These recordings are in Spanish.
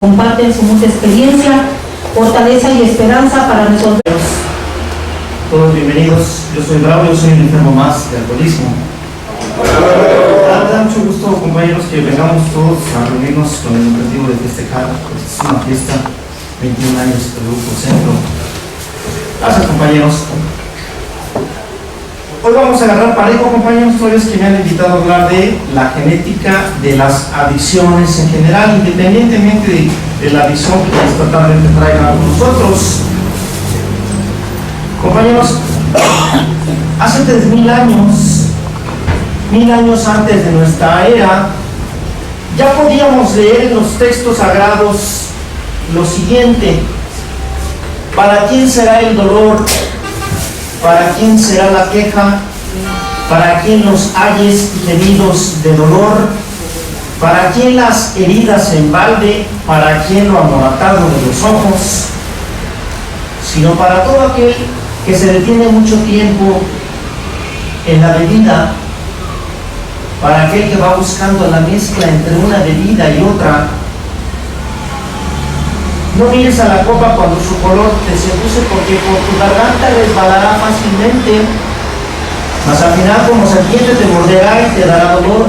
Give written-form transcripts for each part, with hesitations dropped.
comparten su mucha experiencia, fortaleza y esperanza para nosotros. Todos bienvenidos, yo soy Bravo, yo soy un enfermo más de alcoholismo. Me da mucho gusto, compañeros, que vengamos todos a reunirnos con el objetivo de festejar. Esta es una fiesta, 21 años del Grupo Centro. Gracias, compañeros. Hoy vamos a agarrar parejo, compañeros, todos que me han invitado a hablar de la genética de las adicciones en general, independientemente de la adicción que esta tarde te traigan a nosotros. Compañeros, hace 3000 años, 1000 años antes de nuestra era, ya podíamos leer en los textos sagrados lo siguiente: ¿para quién será el dolor? ¿Para quién será la queja? ¿Para quién los ayes gemidos de dolor? ¿Para quién las heridas en balde? ¿Para quién lo amoratado de los ojos? Sino para todo aquel que se detiene mucho tiempo en la bebida, para aquel que va buscando la mezcla entre una bebida y otra. No mires a la copa cuando su color te seduce, porque por tu garganta resbalará fácilmente, mas al final como serpiente te morderá y te dará dolor.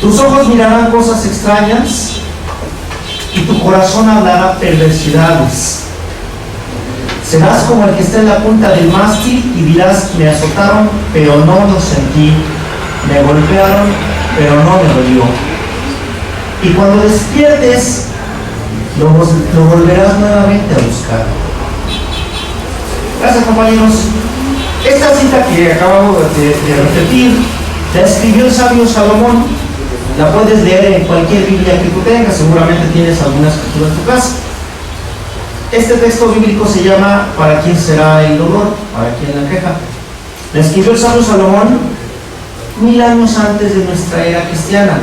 Tus ojos mirarán cosas extrañas y tu corazón hablará perversidades. Serás como el que está en la punta del mástil y dirás: me azotaron, pero no lo sentí, me golpearon, pero no me dolió. Y cuando despiertes, lo volverás nuevamente a buscar. Gracias, compañeros. Esta cita que acabo de repetir la escribió el sabio Salomón. La puedes leer en cualquier Biblia que tú tengas, seguramente tienes alguna escritura en tu casa. Este texto bíblico se llama ¿para quién será el dolor? ¿Para quién la queja? La escribió el sabio Salomón 1000 años antes de nuestra era cristiana.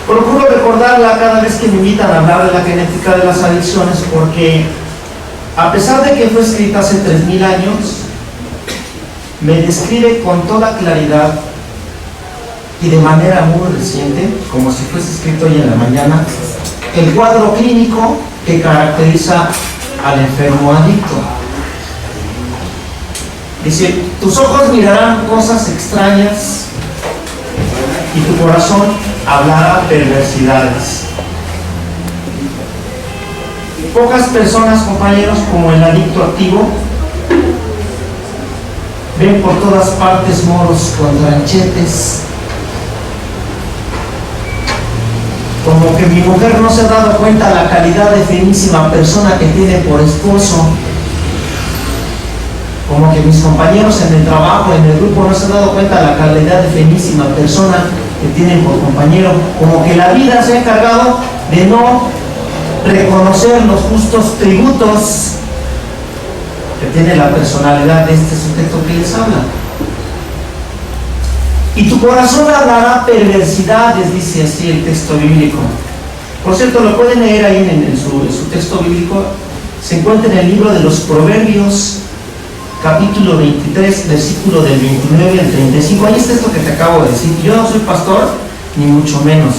Procuro recordarla cada vez que me invitan a hablar de la genética de las adicciones, porque a pesar de que fue escrita hace 3000 años, me describe con toda claridad y de manera muy reciente, como si fuese escrito hoy en la mañana, el cuadro clínico que caracteriza al enfermo adicto. Dice: tus ojos mirarán cosas extrañas y tu corazón hablará perversidades. Pocas personas, compañeros, como el adicto activo, ven por todas partes moros con tranchetes. Como que mi mujer no se ha dado cuenta de la calidad de finísima persona que tiene por esposo. Como que mis compañeros en el trabajo, en el grupo, no se han dado cuenta de la calidad de finísima persona que tienen por compañero. Como que la vida se ha encargado de no reconocer los justos tributos que tiene la personalidad de este sujeto que les habla. Y tu corazón hablará perversidades, dice así el texto bíblico. Por cierto, lo pueden leer ahí en su texto bíblico. Se encuentra en el libro de los Proverbios, capítulo 23, versículo del 29 al 35. Ahí está esto que te acabo de decir. Yo no soy pastor, ni mucho menos,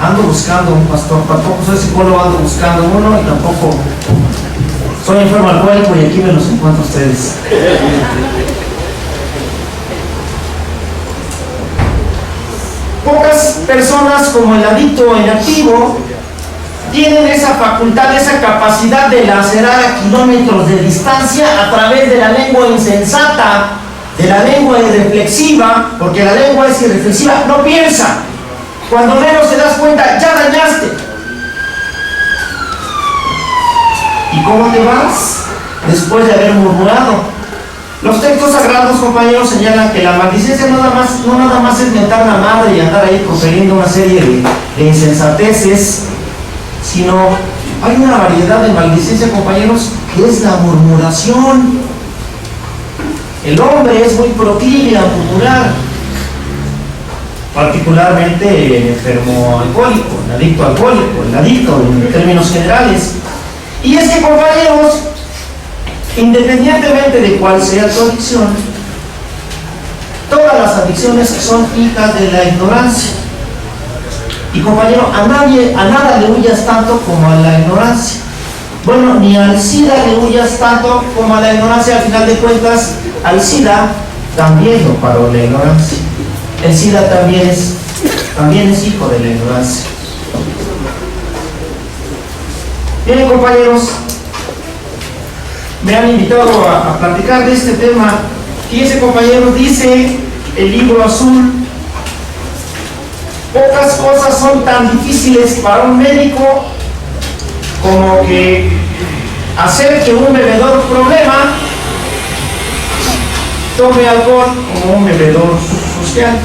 ando buscando un pastor, tampoco soy psicólogo, ando buscando uno, y tampoco soy enfermo alcohólico, y aquí me los encuentro a ustedes. Pocas personas, como el adicto inactivo, tienen esa facultad, esa capacidad de lacerar a kilómetros de distancia a través de la lengua insensata, de la lengua irreflexiva, porque la lengua es irreflexiva, no piensa. Cuando menos te das cuenta, ya dañaste. ¿Y cómo te vas? Después de haber murmurado. Los textos sagrados, compañeros, señalan que la maldicencia no nada más es mentar la madre y andar ahí proferiendo una serie de insensateces, sino hay una variedad de maldicencia, compañeros, que es la murmuración. El hombre es muy proclive a murmurar, particularmente el enfermo alcohólico, el adicto alcohólico, el adicto en términos generales. Y es que, compañeros, independientemente de cuál sea tu adicción, Todas las adicciones son hijas de la ignorancia. Y compañero, a nada le huyas tanto como a la ignorancia. Bueno, ni al SIDA le huyas tanto como a la ignorancia. Al final de cuentas, al SIDA también lo paró la ignorancia. El SIDA también es hijo de la ignorancia. Bien, compañeros, me han invitado a platicar de este tema. Fíjense, compañeros, dice el libro azul: pocas cosas son tan difíciles para un médico como que hacer que un bebedor problema tome alcohol como un bebedor social.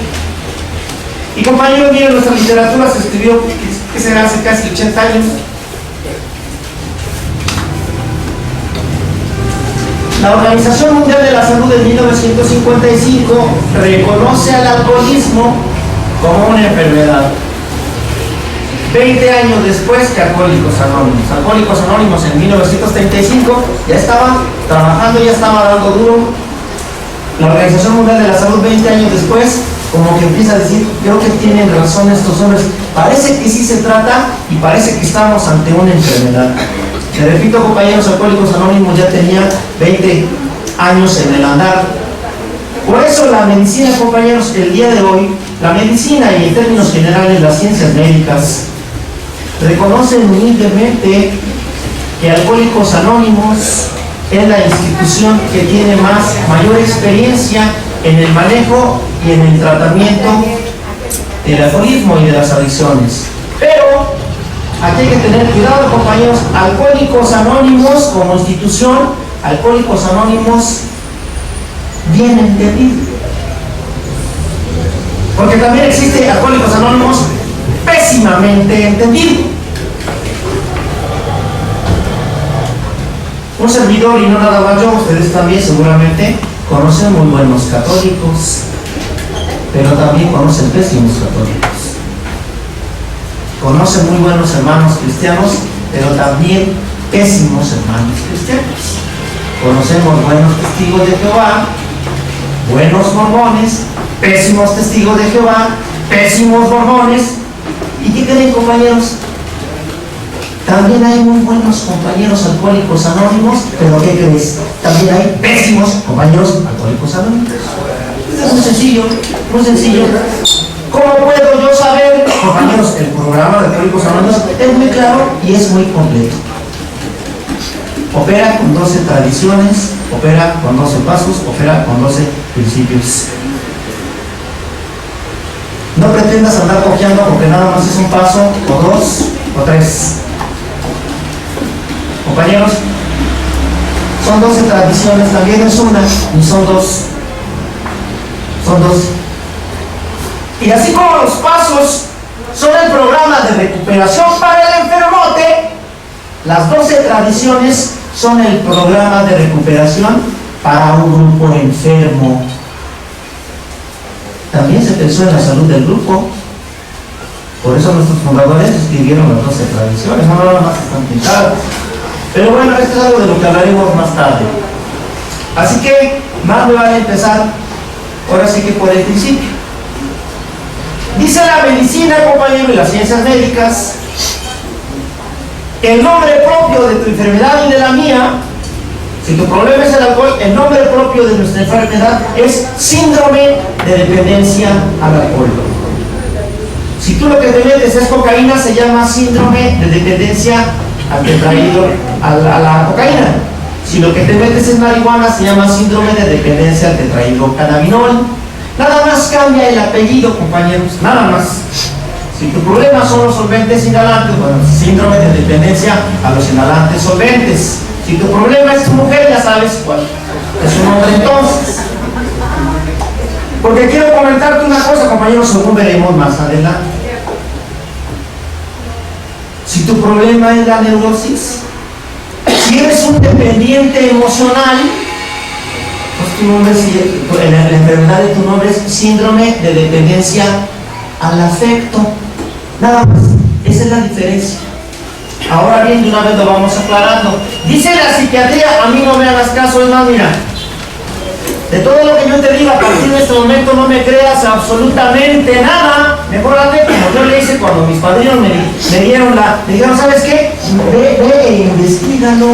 Y compañeros, miren, nuestra literatura se escribió, que será hace casi 80 años. La Organización Mundial de la Salud en 1955 reconoce al alcoholismo como una enfermedad. 20 años después que Alcohólicos Anónimos. Alcohólicos Anónimos en 1935 ya estaba trabajando, ya estaba dando duro. La Organización Mundial de la Salud 20 años después como que empieza a decir: creo que tienen razón estos hombres, parece que sí se trata y parece que estamos ante una enfermedad. Le repito, compañeros, Alcohólicos Anónimos ya tenía 20 años en el andar. Por eso la medicina, compañeros, el día de hoy, la medicina y en términos generales las ciencias médicas reconocen humildemente que Alcohólicos Anónimos es la institución que tiene mayor experiencia en el manejo y en el tratamiento del alcoholismo y de las adicciones. Pero aquí hay que tener cuidado, compañeros. Alcohólicos Anónimos como institución, Alcohólicos Anónimos bien entendido. Porque también existe Alcohólicos Anónimos pésimamente entendido. Un servidor, y no nada más yo, ustedes también seguramente conocen muy buenos católicos, pero también conocen pésimos católicos. Conocen muy buenos hermanos cristianos, pero también pésimos hermanos cristianos. Conocemos buenos testigos de Jehová, buenos mormones, pésimos testigos de Jehová, pésimos mormones. ¿Y qué creen, compañeros? También hay muy buenos compañeros Alcohólicos Anónimos, pero ¿qué crees? También hay pésimos compañeros Alcohólicos Anónimos. Es muy sencillo, muy sencillo. ¿Cómo puedo yo saber, compañeros? El programa de Alcohólicos Anónimos es muy claro y es muy completo. Opera con 12 tradiciones, opera con 12 pasos, opera con 12 principios. No pretendas andar copiando porque nada más es un paso, o dos, o tres. Compañeros, son 12 tradiciones, también no es una, ni son dos. Son 12. Y así como los pasos son el programa de recuperación para el enfermote, las 12 tradiciones son el programa de recuperación para un grupo enfermo. También se pensó en la salud del grupo. Por eso nuestros fundadores escribieron las 12 tradiciones, no nada más están pintadas. Pero bueno, esto es algo de lo que hablaremos más tarde. Así que más me vale empezar ahora sí que por el principio. Dice la medicina, compañero, y las ciencias médicas: el nombre propio de tu enfermedad y de la mía, si tu problema es el alcohol, el nombre propio de nuestra enfermedad es síndrome de dependencia al alcohol. Si tú lo que te metes es cocaína, se llama síndrome de dependencia al tetrahidro, a la cocaína. Si lo que te metes es marihuana, se llama síndrome de dependencia al tetrahidrocannabinol. Nada más cambia el apellido, compañeros, nada más. Si tu problema son los solventes inhalantes, bueno, síndrome de dependencia a los inhalantes solventes. Si tu problema es tu mujer, ya sabes cuál es su nombre entonces. Porque quiero comentarte una cosa, compañeros, según veremos más adelante. Si tu problema es la neurosis, si eres un dependiente emocional, pues tu nombre, la enfermedad de tu nombre es síndrome de dependencia al afecto. Nada más, esa es la diferencia. Ahora bien, de una vez lo vamos aclarando. Dice la psiquiatría, a mí no me hagas caso, es más, mira, De todo lo que yo te diga a partir de este momento no me creas absolutamente nada. Mejorate como yo le hice cuando mis padrinos me dijeron, ¿sabes qué? Ve e investígalo.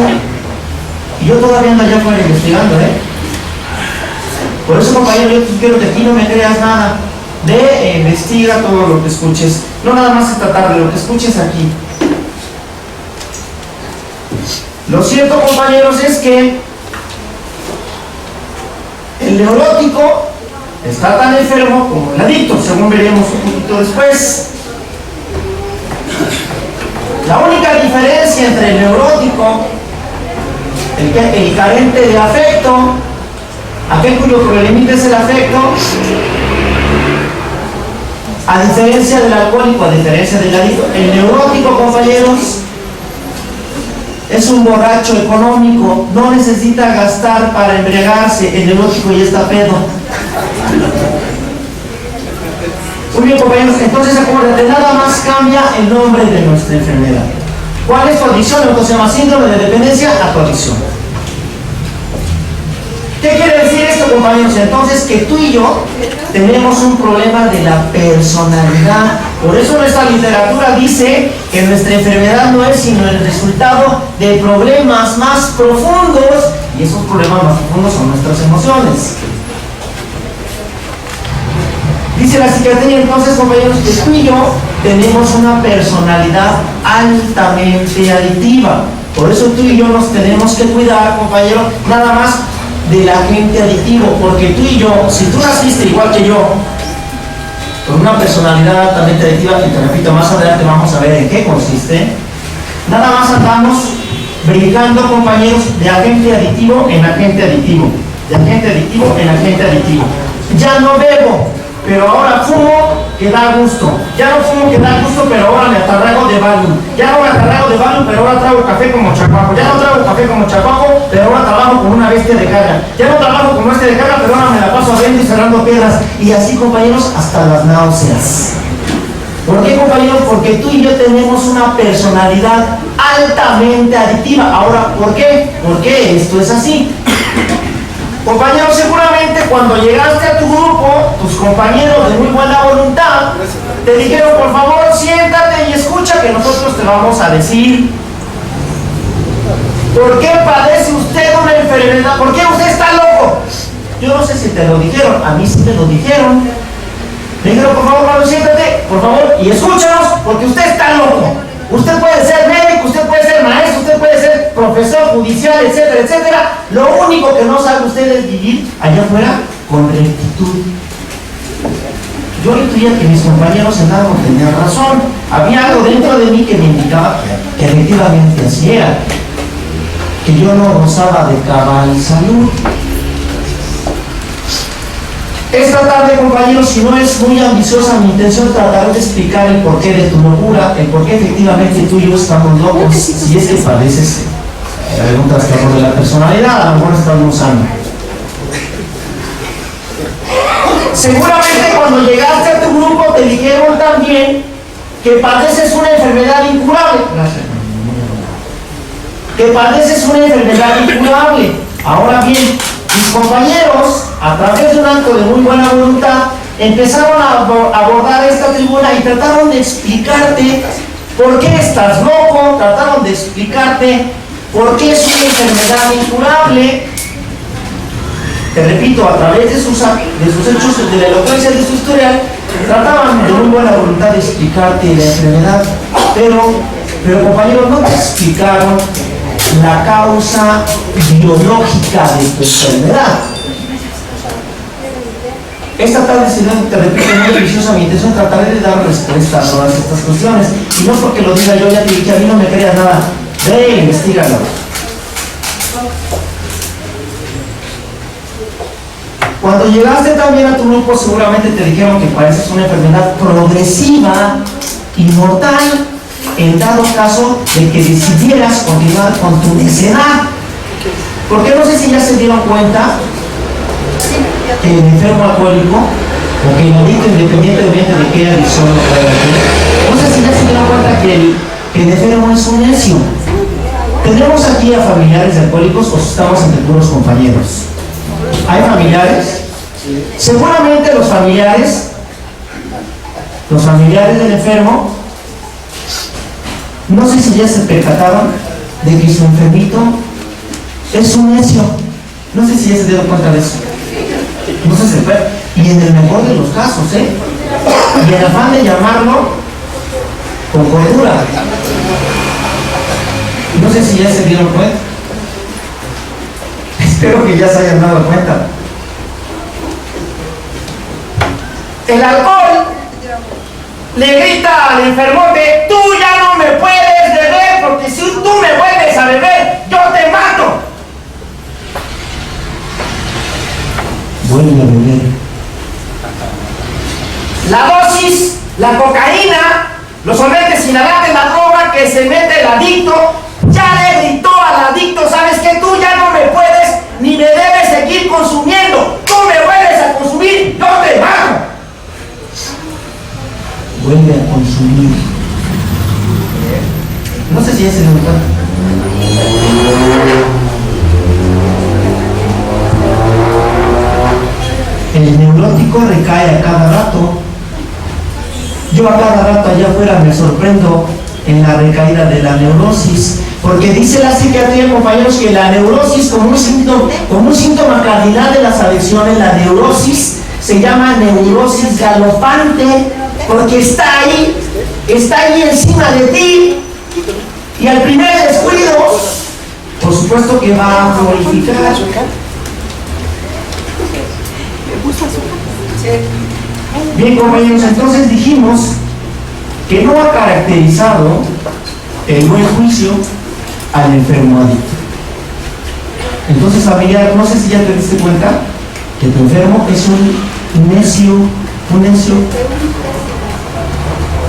Y yo todavía ando allá afuera investigando, Por eso, compañero, yo quiero que aquí no me creas nada. Ve e investiga todo lo que escuches. No nada más esta tarde, lo que escuches aquí. Lo cierto, compañeros, es que el neurótico está tan enfermo como el adicto, según veremos un poquito después. La única diferencia entre el neurótico, el carente de afecto, aquel cuyo problemita es el afecto, a diferencia del alcohólico, a diferencia del adicto, el neurótico, compañeros, es un borracho económico, no necesita gastar para embriagarse, el neurótico ya está pedo. Muy bien, compañeros, entonces acuérdate, nada más cambia el nombre de nuestra enfermedad. ¿Cuál es tu adicción? Entonces se llama síndrome de dependencia a tu adicción. ¿Qué quiere decir esto, compañeros? Entonces que tú y yo tenemos un problema de la personalidad. Por eso nuestra literatura dice que nuestra enfermedad no es sino el resultado de problemas más profundos, y esos problemas más profundos son nuestras emociones. Dice la psiquiatría entonces, compañeros, que tú y yo tenemos una personalidad altamente adictiva. Por eso tú y yo nos tenemos que cuidar, compañero, nada más del agente adictivo, porque tú y yo, si tú naciste igual que yo, con una personalidad altamente adictiva, que te repito, más adelante vamos a ver en qué consiste, nada más andamos brincando, compañeros, de agente adictivo en agente adictivo, de agente adictivo en agente adictivo. Ya no bebo, pero ahora fumo que da gusto. Ya no fumo que da gusto, pero ahora me atarrago de Valium. Ya no me atarrago de Valium, pero ahora trago café como chacuaco. Ya no trago café como chacuaco, pero ahora trabajo con una bestia de carga. Ya no trabajo como este de carga, pero ahora me la paso abriendo y cerrando piedras. Y así, compañeros, hasta las náuseas. ¿Por qué, compañeros? Porque tú y yo tenemos una personalidad altamente adictiva. Ahora, ¿por qué? ¿Por qué esto es así? Compañeros, seguramente cuando llegaste a tu grupo, tus compañeros de muy buena voluntad te dijeron, por favor, siéntate y escucha que nosotros te vamos a decir ¿por qué padece usted una enfermedad? ¿Por qué usted está loco? Yo no sé si te lo dijeron, a mí sí me lo dijeron. Me dijeron, por favor, Pablo, siéntate, por favor, y escúchanos, porque usted está loco. Usted puede ser médico, usted puede ser maestro, usted puede ser profesor judicial, etcétera, etcétera. Lo único que no sabe usted es vivir allá afuera con rectitud. Yo intuía que mis compañeros en algo tenían razón. Había algo dentro de mí que me indicaba que efectivamente así era. Que yo no gozaba de cabal salud. Esta tarde, compañeros, si no es muy ambiciosa mi intención, trataré de explicar el porqué de tu locura, el porqué efectivamente tú y yo estamos locos, si es que padeces algún trastorno de la personalidad, a lo mejor estás muy sano. Seguramente cuando llegaste a tu grupo te dijeron también que padeces una enfermedad incurable. Que padeces una enfermedad incurable. Ahora bien, mis compañeros, a través de un acto de muy buena voluntad, empezaron a abordar esta tribuna y trataron de explicarte por qué estás loco, trataron de explicarte por qué es una enfermedad incurable. Te repito, a través de sus hechos, de la elocuencia de su historial, trataban de muy buena voluntad de explicarte la enfermedad, pero compañeros, no te explicaron la causa biológica de tu enfermedad. Esta tarde, si no te repito, muy deliciosa mi intención, trataré de dar respuesta a todas estas cuestiones. Y no porque lo diga yo, ya te dije, a mí no me creas nada. Ve e investígalo. Cuando llegaste también a tu grupo, seguramente te dijeron que padeces una enfermedad progresiva y mortal, en dado caso de que decidieras continuar con tu necedad. Porque no sé si ya se dieron cuenta que el enfermo alcohólico o que el adicto, independientemente de qué adicción lo pueda tener, no sé si ya se dieron cuenta que el enfermo es un necio. ¿Tenemos aquí a familiares de alcohólicos o estamos entre puros compañeros? ¿Hay familiares? Seguramente los familiares del enfermo, no sé si ya se percataron de que su enfermito es un necio. No sé si ya se dieron cuenta de eso. No sé si se puede. Y en el mejor de los casos, y en afán de llamarlo con cordura. No sé si ya se dieron cuenta. Espero que ya se hayan dado cuenta. El alcohol le grita al enfermote: tú ya no me puedes beber, porque si tú me vuelves a beber, yo te mato. Vuelve a beber. La dosis, la cocaína, los solventes inhalantes, la droga que se mete el adicto, ya le gritó al adicto: sabes que tú ya no me puedes ni me debes seguir consumiendo. Tú me vuelves a consumir, yo te mato. Vuelve a consumir. No sé si ya se dio cuenta. El neurótico recae a cada rato. Yo a cada rato allá afuera me sorprendo en la recaída de la neurosis, porque dice la psiquiatría, compañeros, que la neurosis, como un síntoma cardinal de las adicciones, la neurosis se llama neurosis galopante, porque está ahí encima de ti, y al primer descuido, por supuesto que va a prolificar. Bien, compañeros, entonces dijimos que no ha caracterizado el buen juicio al enfermo adicto. Entonces, familiar, no sé si ya te diste cuenta que tu enfermo es un necio.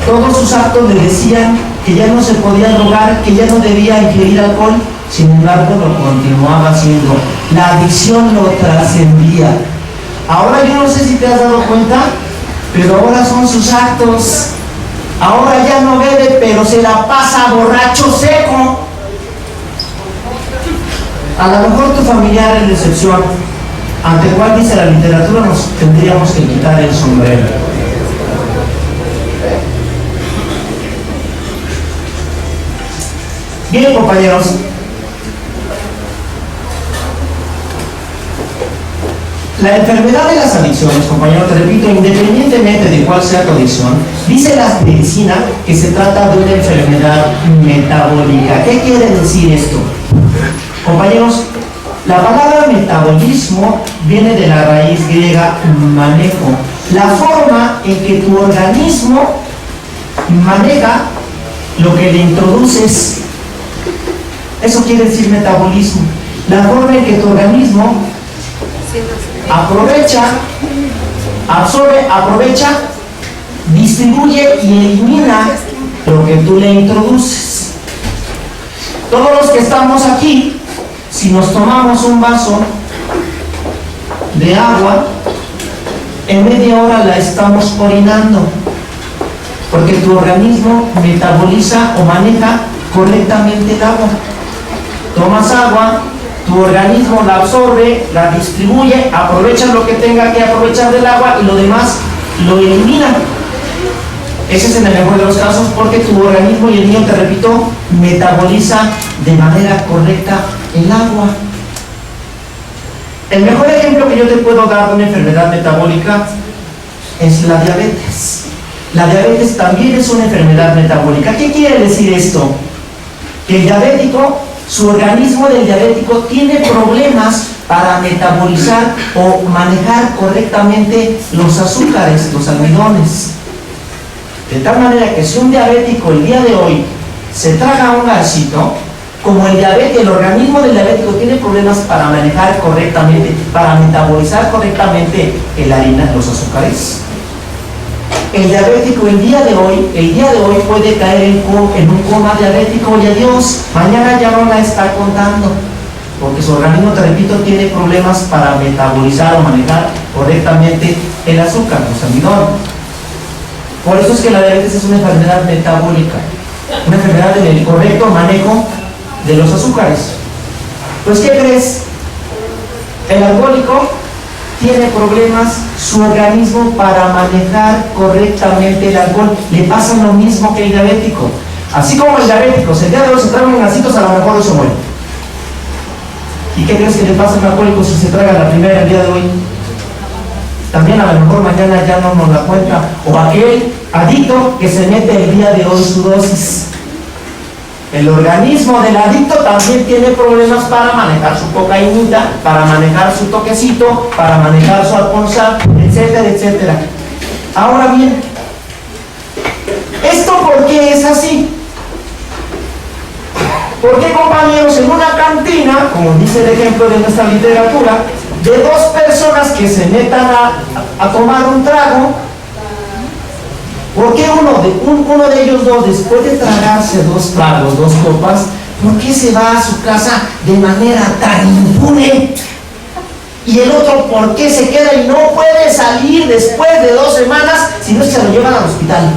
Todos sus actos le decían que ya no se podía drogar, que ya no debía ingerir alcohol, sin embargo lo continuaba haciendo. La adicción lo trascendía. Ahora yo no sé si te has dado cuenta, pero ahora son sus actos. Ahora ya no bebe, pero se la pasa borracho seco. A lo mejor tu familiar es la excepción, ante cual dice la literatura nos tendríamos que quitar el sombrero. Bien, compañeros, la enfermedad de las adicciones, compañeros, te repito, independientemente de cuál sea tu adicción, dice la medicina que se trata de una enfermedad metabólica. ¿Qué quiere decir esto? Compañeros, la palabra metabolismo viene de la raíz griega manejo, la forma en que tu organismo maneja lo que le introduces. Eso quiere decir metabolismo, la forma en que tu organismo aprovecha, distribuye y elimina lo que tú le introduces. Todos los que estamos aquí, si nos tomamos un vaso de agua, en media hora la estamos orinando, porque tu organismo metaboliza o maneja correctamente el agua. Tomas agua, tu organismo la absorbe, la distribuye, aprovecha lo que tenga que aprovechar del agua y lo demás lo elimina. Ese es en el mejor de los casos, porque tu organismo, y el mío, te repito, metaboliza de manera correcta el agua. El mejor ejemplo que yo te puedo dar de una enfermedad metabólica es la diabetes. La diabetes también es una enfermedad metabólica. ¿Qué quiere decir esto? Que el diabético, su organismo del diabético tiene problemas para metabolizar o manejar correctamente los azúcares, los almidones. De tal manera que si un diabético el día de hoy se traga un gansito, como el organismo del diabético tiene problemas para manejar correctamente, para metabolizar correctamente el harina, los azúcares, el diabético el día de hoy puede caer en un coma diabético y adiós, mañana ya no la está contando, porque su organismo, te repito, tiene problemas para metabolizar o manejar correctamente el azúcar, los almidones. Por eso es que la diabetes es una enfermedad metabólica, una enfermedad del correcto manejo de los azúcares. Pues, ¿qué crees? El alcohólico tiene problemas su organismo para manejar correctamente el alcohol. Le pasa lo mismo que el diabético. Así como el diabético, si el día de hoy se traga unos gancitos, a lo mejor no se muere. ¿Y qué crees que le pasa a un alcohólico si se traga la primera el día de hoy? También a lo mejor mañana ya no nos la cuenta. O aquel adicto que se mete el día de hoy su dosis. El organismo del adicto también tiene problemas para manejar su cocaína, para manejar su toquecito, para manejar su alcoholzar, etcétera, etcétera. Ahora bien, ¿esto por qué es así? Porque, compañeros, en una cantina, como dice el ejemplo de nuestra literatura, de dos personas que se metan a tomar un trago, ¿por qué uno de ellos dos, después de tragarse dos tragos, dos copas, por qué se va a su casa de manera tan impune? Y el otro, ¿por qué se queda y no puede salir después de 2 semanas, si no es que se lo llevan al hospital?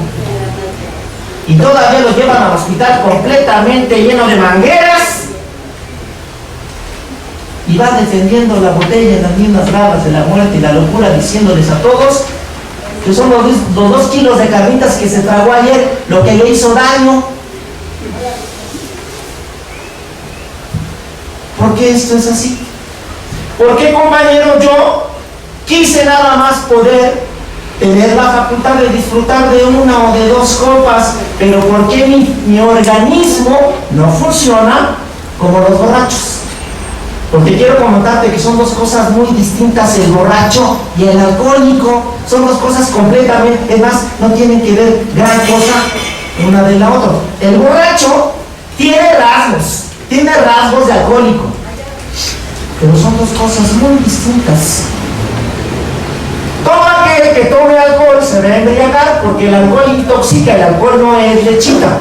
Y todavía lo llevan al hospital completamente lleno de mangueras y va defendiendo la botella en las mismas bravas de la muerte y la locura, diciéndoles a todos que son los 2 kilos de carnitas que se tragó ayer lo que le hizo daño. ¿Por qué esto es así? ¿Por qué, compañero, yo quise nada más poder tener la facultad de disfrutar de 1 o de 2 copas, pero por qué mi organismo no funciona como los borrachos? Porque quiero comentarte que son 2 cosas muy distintas, el borracho y el alcohólico. Son 2 cosas completamente, es más, no tienen que ver gran cosa una de la otra. El borracho tiene rasgos de alcohólico, pero son 2 cosas muy distintas. Todo aquel que tome alcohol se va a embriagar porque el alcohol intoxica, el alcohol no es lechita.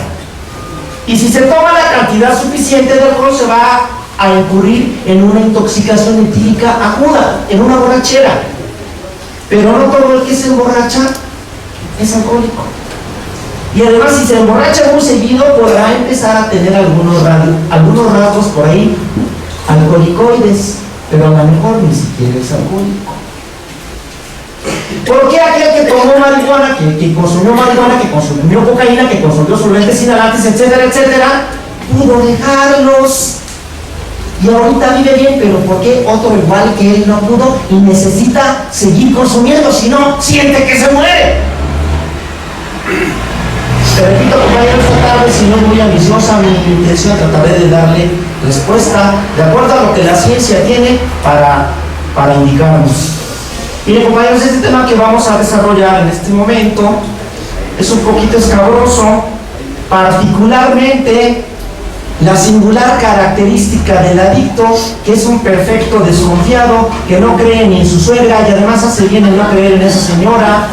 Y si se toma la cantidad suficiente de alcohol se va a incurrir en una intoxicación etílica aguda, en una borrachera. Pero no todo el que se emborracha es alcohólico. Y además, si se emborracha muy seguido, podrá empezar a tener algunos rasgos por ahí alcoholicoides, pero a lo mejor ni siquiera es alcohólico. ¿Por qué aquel que tomó marihuana, que consumió marihuana, que consumió cocaína, que consumió solventes inhalantes, etcétera, etcétera, pudo dejarlos? Y ahorita vive bien, pero ¿por qué otro igual que él no pudo y necesita seguir consumiendo? Si no, siente que se muere. Te repito, compañeros, esta tarde, si no es muy ambiciosa mi intención, trataré de darle respuesta de acuerdo a lo que la ciencia tiene para indicarnos. Miren, compañeros, este tema que vamos a desarrollar en este momento es un poquito escabroso, particularmente la singular característica del adicto, que es un perfecto desconfiado, que no cree ni en su suegra y además hace bien en no creer en esa señora.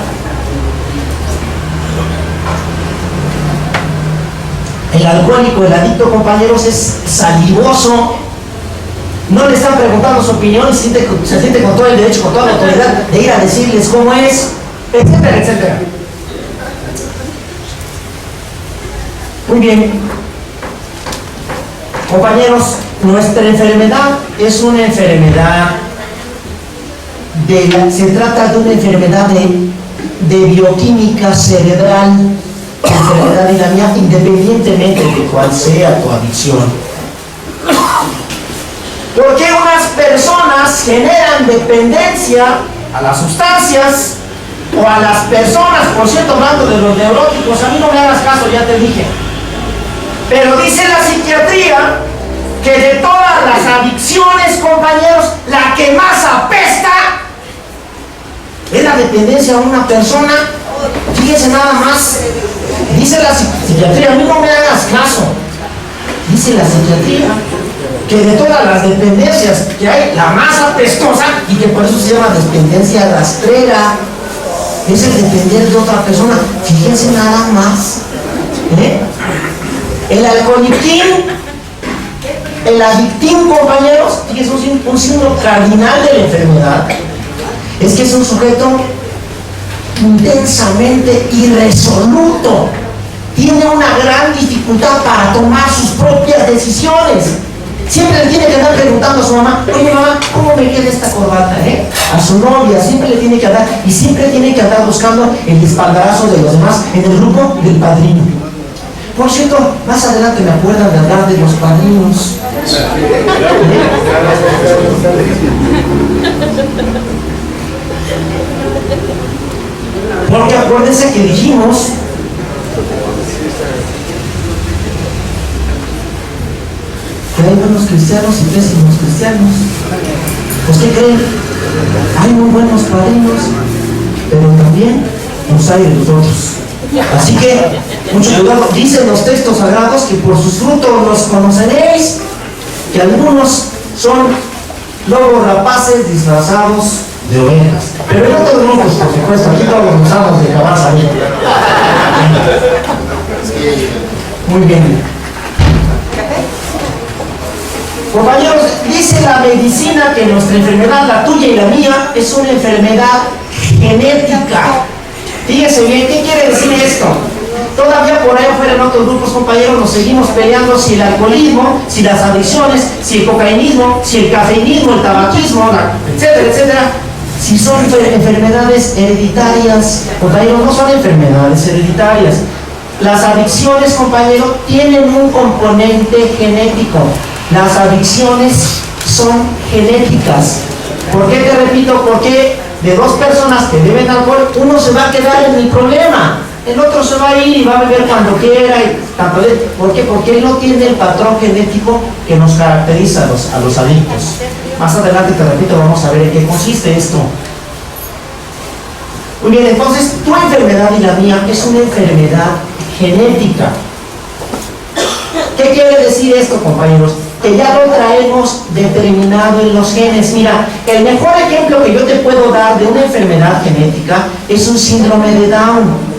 El alcohólico, el adicto, compañeros, es salivoso. No le están preguntando su opinión y se siente con todo el derecho, con toda la autoridad de ir a decirles cómo es, etcétera, etcétera. Muy bien. Compañeros, nuestra enfermedad es una enfermedad se trata de una enfermedad de bioquímica cerebral, enfermedad de la mía, independientemente de cuál sea tu adicción. ¿Por qué unas personas generan dependencia a las sustancias o a las personas? Por cierto, hablando de los neuróticos, a mí no me hagas caso, ya te dije. Pero dice la psiquiatría que de todas las adicciones, compañeros, la que más apesta es la dependencia a una persona. Fíjense nada más. Dice la psiquiatría, a mí no me hagas caso. Dice la psiquiatría que de todas las dependencias que hay, la más apestosa, y que por eso se llama dependencia rastrera, es el depender de otra persona. Fíjense nada más. El alcoholiquín, el adictín, compañeros, que es un signo cardinal de la enfermedad, es que es un sujeto intensamente irresoluto, tiene una gran dificultad para tomar sus propias decisiones. Siempre le tiene que andar preguntando a su mamá, oye mamá, ¿cómo me queda esta corbata? A su novia, siempre le tiene que andar, y siempre tiene que andar buscando el espaldarazo de los demás en el grupo del padrino. Por cierto, más adelante me acuerdan de hablar de los padrinos. Porque acuérdense que dijimos que hay buenos cristianos y pésimos cristianos. Pues ¿qué creen? Hay muy buenos padrinos, pero también los hay de los otros. Así que, mucho cuidado, dicen los textos sagrados que por sus frutos los conoceréis, que algunos son lobos rapaces disfrazados de ovejas. Pero no todos grupos, por supuesto, aquí todos usamos de cabeza. Muy bien. Compañeros, dice la medicina que nuestra enfermedad, la tuya y la mía, es una enfermedad genética. Fíjense bien, ¿qué quiere decir esto? Todavía por ahí afuera en otros grupos, compañeros, nos seguimos peleando si el alcoholismo, si las adicciones, si el cocainismo, si el cafeinismo, el tabaquismo, etcétera, etcétera, si son enfermedades hereditarias. Compañeros, no son enfermedades hereditarias. Las adicciones, compañeros, tienen un componente genético. Las adicciones son genéticas. ¿Por qué te repito? Porque de dos personas que beben alcohol, uno se va a quedar en el problema, el otro se va a ir y va a beber cuando quiera. ¿Por qué? Porque él no tiene el patrón genético que nos caracteriza a los adictos. Más adelante, te repito, vamos a ver en qué consiste esto. Muy bien, entonces, tu enfermedad y la mía es una enfermedad genética. ¿Qué quiere decir esto, compañeros? Que ya lo traemos determinado en los genes. Mira, el mejor ejemplo que yo te puedo dar de una enfermedad genética es un síndrome de Down.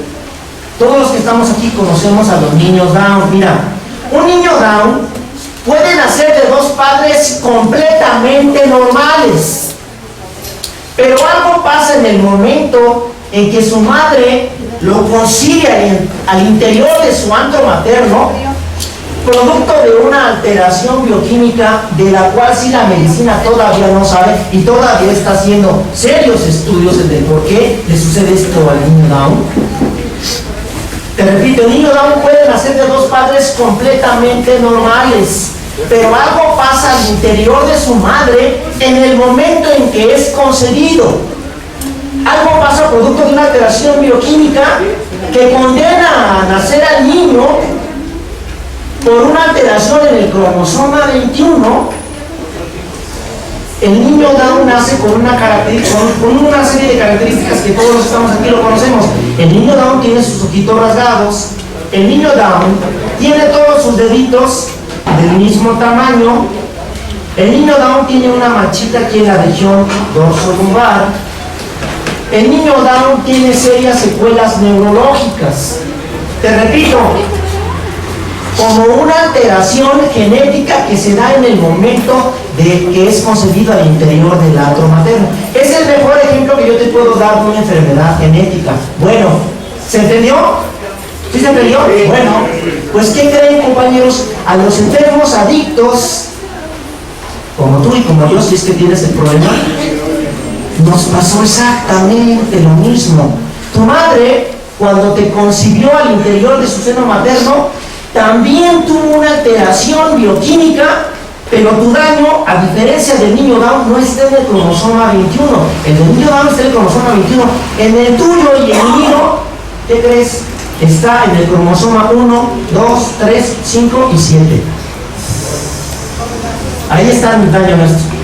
Todos los que estamos aquí conocemos a los niños Down. Mira, un niño Down puede nacer de dos padres completamente normales, pero algo pasa en el momento en que su madre lo consigue al interior de su antro materno, producto de una alteración bioquímica de la cual sí la medicina todavía no sabe y todavía está haciendo serios estudios de por qué le sucede esto al niño Down. Te repito, el niño Down puede nacer de dos padres completamente normales, pero algo pasa al interior de su madre en el momento en que es concebido. Algo pasa producto de una alteración bioquímica que condena a nacer al niño por una alteración en el cromosoma 21. El niño Down nace con una serie de características que todos los que estamos aquí lo conocemos. El niño Down tiene sus ojitos rasgados. El niño Down tiene todos sus deditos del mismo tamaño. El niño Down tiene una manchita aquí en la región dorsolumbar. El niño Down tiene serias secuelas neurológicas. Te repito, como una alteración genética que se da en el momento de que es concebido al interior del antro materno. Es el mejor ejemplo que yo te puedo dar de una enfermedad genética. Bueno, ¿se entendió? ¿Sí se entendió? Bueno, pues ¿qué creen, compañeros? A los enfermos adictos, como tú y como yo, si es que tienes el problema, nos pasó exactamente lo mismo. Tu madre, cuando te concibió al interior de su seno materno, también tuvo una alteración bioquímica, pero tu daño, a diferencia del niño Down, no está en el cromosoma 21. El del niño Down está en el cromosoma 21. En el tuyo y el mío, ¿qué crees? Está en el cromosoma 1, 2, 3, 5 y 7. Ahí está el daño nuestro.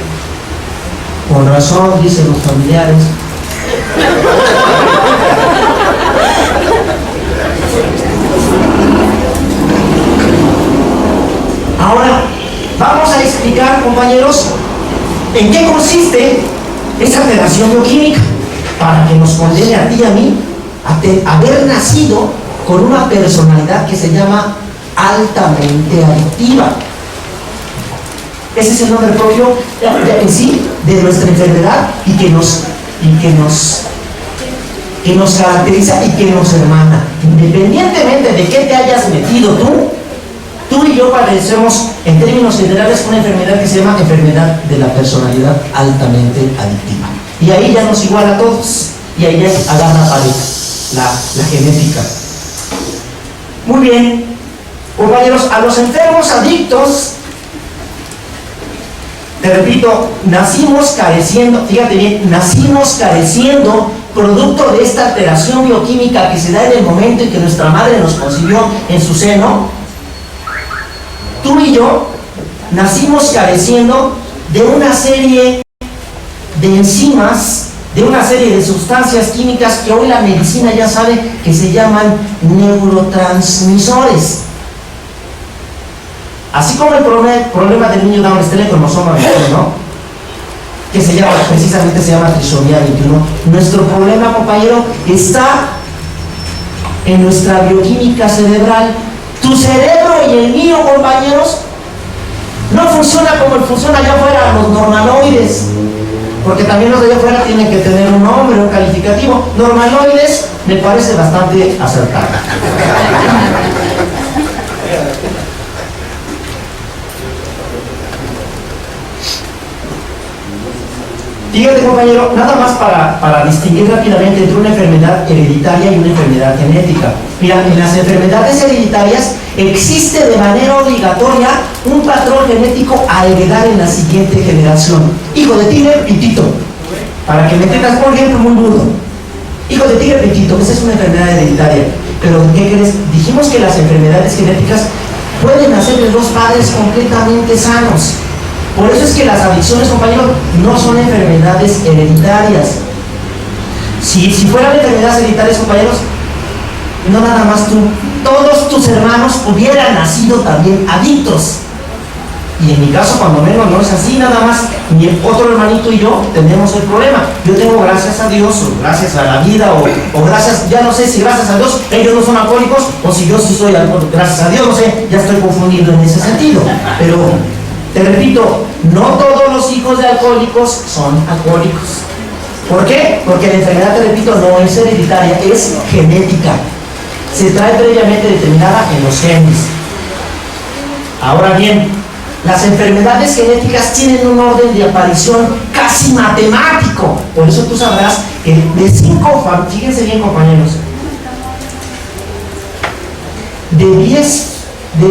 Con razón, dicen los familiares. Ahora, vamos a explicar, compañeros, en qué consiste esa alteración bioquímica para que nos condene a ti y a mí a haber nacido con una personalidad que se llama altamente adictiva. Ese es el nombre propio en sí de nuestra enfermedad y que nos caracteriza y que nos hermana. Independientemente de qué te hayas metido tú Tú y yo padecemos, en términos generales, una enfermedad que se llama enfermedad de la personalidad altamente adictiva. Y ahí ya nos iguala a todos. Y ahí ya agarra pareja, la genética. Muy bien, compañeros, a los enfermos adictos, te repito, nacimos careciendo, fíjate bien, nacimos careciendo producto de esta alteración bioquímica que se da en el momento en que nuestra madre nos concibió en su seno. Tú y yo nacimos careciendo de una serie de enzimas, de una serie de sustancias químicas que hoy la medicina ya sabe que se llaman neurotransmisores. Así como el problema del niño Down, el cromosoma 21, ¿no? Que precisamente se llama trisomía 21. Nuestro problema, compañero, está en nuestra bioquímica cerebral. Tu cerebro y el mío, compañeros, no funciona como funciona allá afuera, los normaloides. Porque también los de allá afuera tienen que tener un nombre, un calificativo. Normaloides me parece bastante acertado. Fíjate, compañero, nada más para distinguir rápidamente entre una enfermedad hereditaria y una enfermedad genética. Mira, en las enfermedades hereditarias existe de manera obligatoria un patrón genético a heredar en la siguiente generación. Hijo de tigre, pitito. Para que me entiendas, por ejemplo, muy burdo. Hijo de tigre, pitito, esa es una enfermedad hereditaria. Pero, ¿qué crees? Dijimos que las enfermedades genéticas pueden nacer de dos padres completamente sanos. Por eso es que las adicciones, compañeros, no son enfermedades hereditarias. Si fueran enfermedades hereditarias, compañeros, no nada más tú, todos tus hermanos hubieran nacido también adictos. Y en mi caso, cuando menos, no es así, nada más mi otro hermanito y yo tenemos el problema. Yo tengo, gracias a Dios, o gracias a la vida, o gracias, ya no sé si gracias a Dios ellos no son alcohólicos, o si yo sí soy alcohólico, gracias a Dios, no sé, ya estoy confundido en ese sentido. Pero te repito, no todos los hijos de alcohólicos son alcohólicos. ¿Por qué? Porque la enfermedad, te repito, no es hereditaria, es genética. Se trae previamente determinada en los genes. Ahora bien, las enfermedades genéticas tienen un orden de aparición casi matemático. Por eso tú sabrás que de 5, fíjense bien, compañeros, de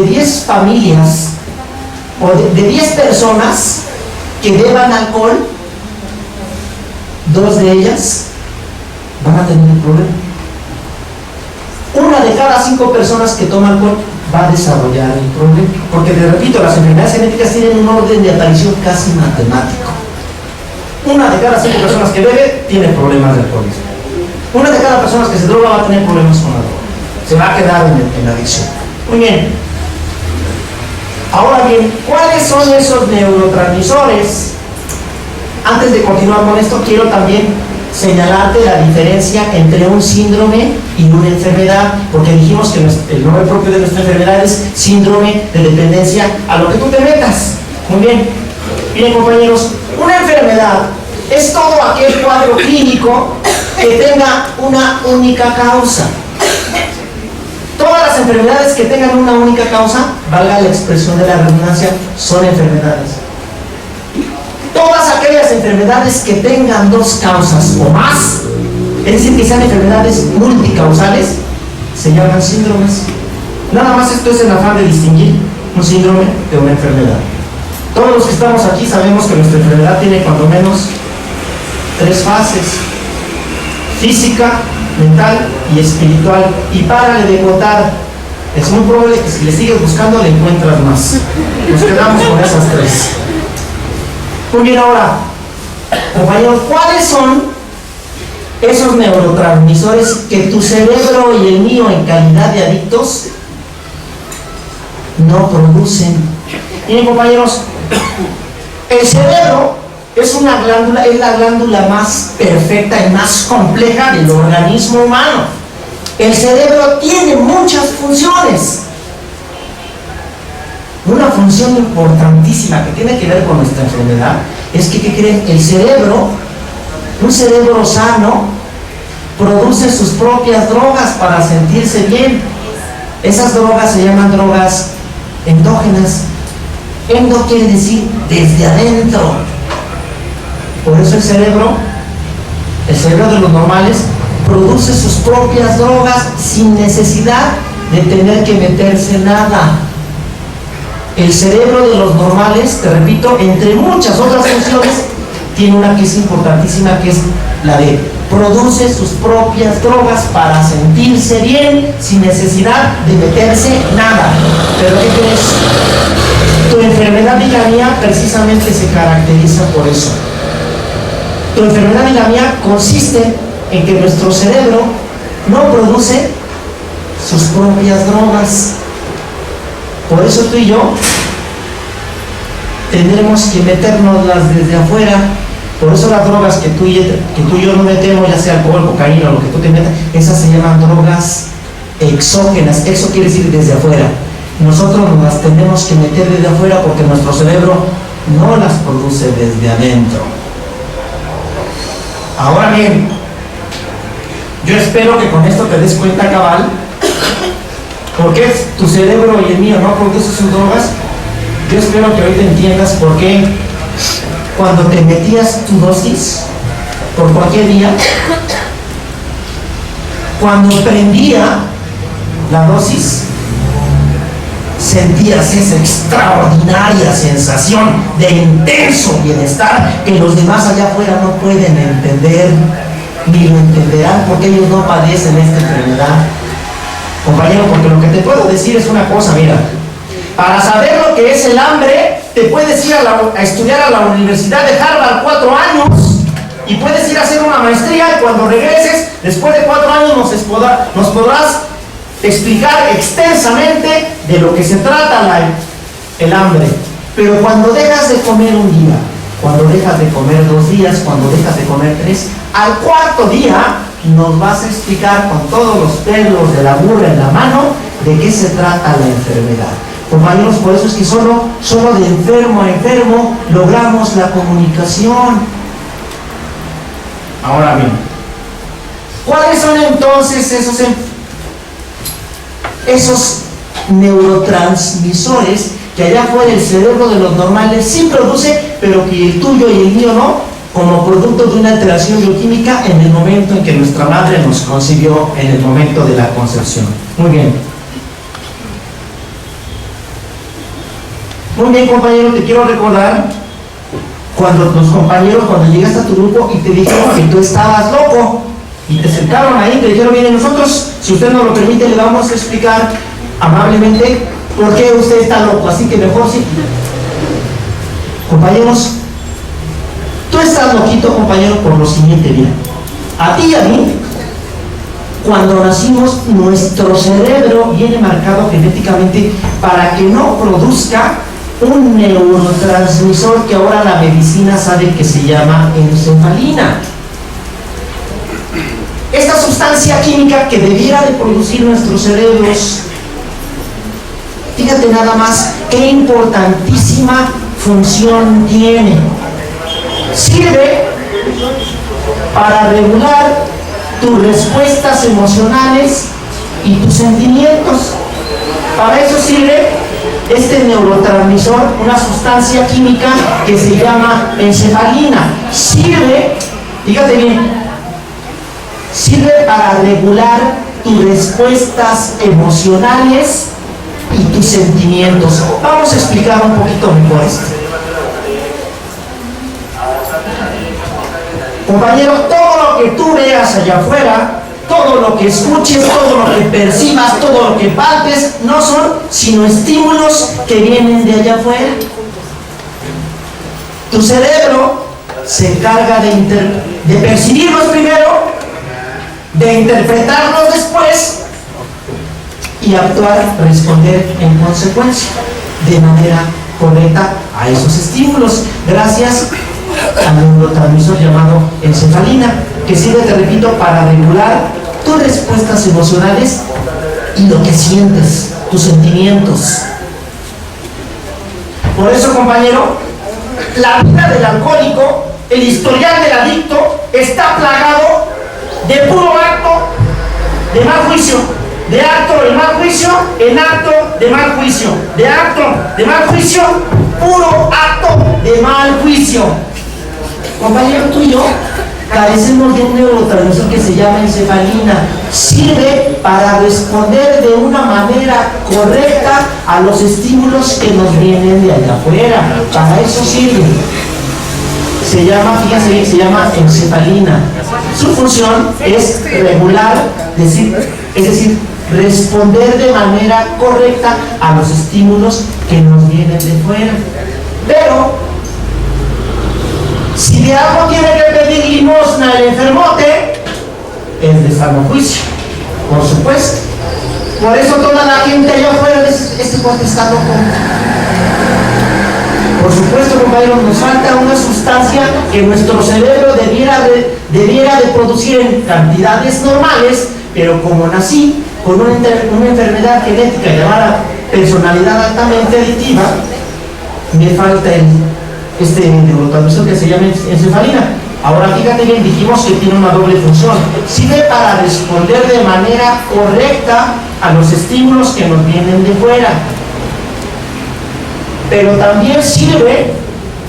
10 familias, o de 10 personas que beban alcohol, 2 de ellas van a tener un problema. Una de cada 5 personas que toman alcohol va a desarrollar el problema. Porque, te repito, las enfermedades genéticas tienen un orden de aparición casi matemático. Una de cada 5 personas que bebe tiene problemas de alcoholismo. Una de cada persona que se droga va a tener problemas con la droga. Se va a quedar en la adicción. Muy bien. Ahora bien, ¿cuáles son esos neurotransmisores? Antes de continuar con esto, quiero también señalarte la diferencia entre un síndrome y una enfermedad, porque dijimos que el nombre propio de nuestra enfermedad es síndrome de dependencia a lo que tú te metas. Muy bien. Miren, compañeros, una enfermedad es todo aquel cuadro clínico que tenga una única causa. Todas las enfermedades que tengan una única causa, valga la expresión de la redundancia, son enfermedades. Todas aquellas enfermedades que tengan 2 causas o más, es decir, que sean enfermedades multicausales, se llaman síndromes. Nada más esto es en afán de distinguir un síndrome de una enfermedad. Todos los que estamos aquí sabemos que nuestra enfermedad tiene cuando menos 3 fases: física, mental y espiritual. Y párale de contar, es muy probable que si le sigues buscando le encuentras más. Nos quedamos con esas 3. Muy bien, ahora, compañeros, ¿cuáles son esos neurotransmisores que tu cerebro y el mío en calidad de adictos no producen? Miren, compañeros, el cerebro es la glándula más perfecta y más compleja del organismo humano. El cerebro tiene muchas funciones. Una función importantísima que tiene que ver con nuestra enfermedad es que, ¿qué creen? El cerebro, un cerebro sano, produce sus propias drogas para sentirse bien. Esas drogas se llaman drogas endógenas. Endo quiere decir desde adentro. Por eso el cerebro de los normales, produce sus propias drogas sin necesidad de tener que meterse nada. El cerebro de los normales, te repito, entre muchas otras funciones, tiene una que es importantísima, que es la de produce sus propias drogas para sentirse bien sin necesidad de meterse nada. Pero ¿qué crees? Tu enfermedad y la mía precisamente se caracteriza por eso. Tu enfermedad y la mía consiste en que nuestro cerebro no produce sus propias drogas. Por eso tú y yo tendremos que metérnoslas desde afuera. Por eso las drogas que tú y yo no metemos, ya sea alcohol, cocaína o lo que tú te metas, esas se llaman drogas exógenas. Exo quiere decir desde afuera. Nosotros nos las tenemos que meter desde afuera porque nuestro cerebro no las produce desde adentro. Ahora bien, yo espero que con esto te des cuenta, cabal, por qué tu cerebro y el mío no producen sus drogas. Yo espero que hoy te entiendas por qué cuando te metías tu dosis por cualquier día, cuando prendía la dosis, sentías esa extraordinaria sensación de intenso bienestar que los demás allá afuera no pueden entender, ni lo entenderán porque ellos no padecen esta enfermedad. Compañero, porque lo que te puedo decir es una cosa, mira, para saber lo que es el hambre, te puedes ir a estudiar a la Universidad de Harvard 4 años y puedes ir a hacer una maestría y cuando regreses, después de 4 años nos podrás explicar extensamente de lo que se trata el hambre. Pero cuando dejas de comer un día, cuando dejas de comer 2 días, cuando dejas de comer 3, al 4.º día nos vas a explicar con todos los pelos de la burra en la mano de qué se trata la enfermedad. Compañeros, por eso es que solo de enfermo a enfermo logramos la comunicación. Ahora bien, ¿cuáles son entonces esos neurotransmisores que allá afuera el cerebro de los normales sí produce, pero que el tuyo y el mío no, como producto de una alteración bioquímica en el momento en que nuestra madre nos concibió, en el momento de la concepción? Muy bien. Muy bien, compañero, te quiero recordar cuando llegaste a tu grupo y te dijeron que tú estabas loco y te sentaron ahí, te dijeron, mire, nosotros, si usted nos lo permite, le vamos a explicar amablemente por qué usted está loco, así que mejor sí. Compañeros, tú estás loquito, compañero, por lo siguiente, mira, a ti y a mí, cuando nacimos, nuestro cerebro viene marcado genéticamente para que no produzca un neurotransmisor que ahora la medicina sabe que se llama encefalina. Esta sustancia química que debiera de producir nuestros cerebros, fíjate nada más qué importantísima función tiene. Sirve para regular tus respuestas emocionales y tus sentimientos. Para eso sirve este neurotransmisor, una sustancia química que se llama encefalina. Sirve, fíjate bien, sirve para regular tus respuestas emocionales y tus sentimientos. Vamos a explicar un poquito mejor esto. Compañero, todo lo que tú veas allá afuera, todo lo que escuches, todo lo que percibas, todo lo que palpes, no son sino estímulos que vienen de allá afuera. Tu cerebro se encarga de percibirlos primero, de interpretarlos después y actuar, responder en consecuencia, de manera correcta a esos estímulos, gracias al neurotransmisor llamado encefalina, que sirve, te repito, para regular tus respuestas emocionales y lo que sientes, tus sentimientos. Por eso, compañero, la vida del alcohólico, el historial del adicto, está plagado de puro acto de mal juicio, de acto de mal juicio en acto de mal juicio, de acto de mal juicio, puro acto de mal juicio. Compañero, tú y yo carecemos de un neurotransmisor que se llama encefalina. Sirve para responder de una manera correcta a los estímulos que nos vienen de allá afuera. Para eso sirve. Se llama, fíjense bien, se llama encefalina. Su función es regular, es decir, responder de manera correcta a los estímulos que nos vienen de fuera. Pero si de algo tiene que pedir limosna el enfermote, es de sano juicio, por supuesto. Por eso toda la gente allá afuera dice, este cuate está loco. Por supuesto, compañeros, nos falta una sustancia que nuestro cerebro debiera de producir en cantidades normales, pero como nací con una enfermedad genética llamada personalidad altamente adictiva, me falta este neurotransmisor que se llama encefalina. Ahora fíjate bien, dijimos que tiene una doble función. Sirve para responder de manera correcta a los estímulos que nos vienen de fuera. Pero también sirve,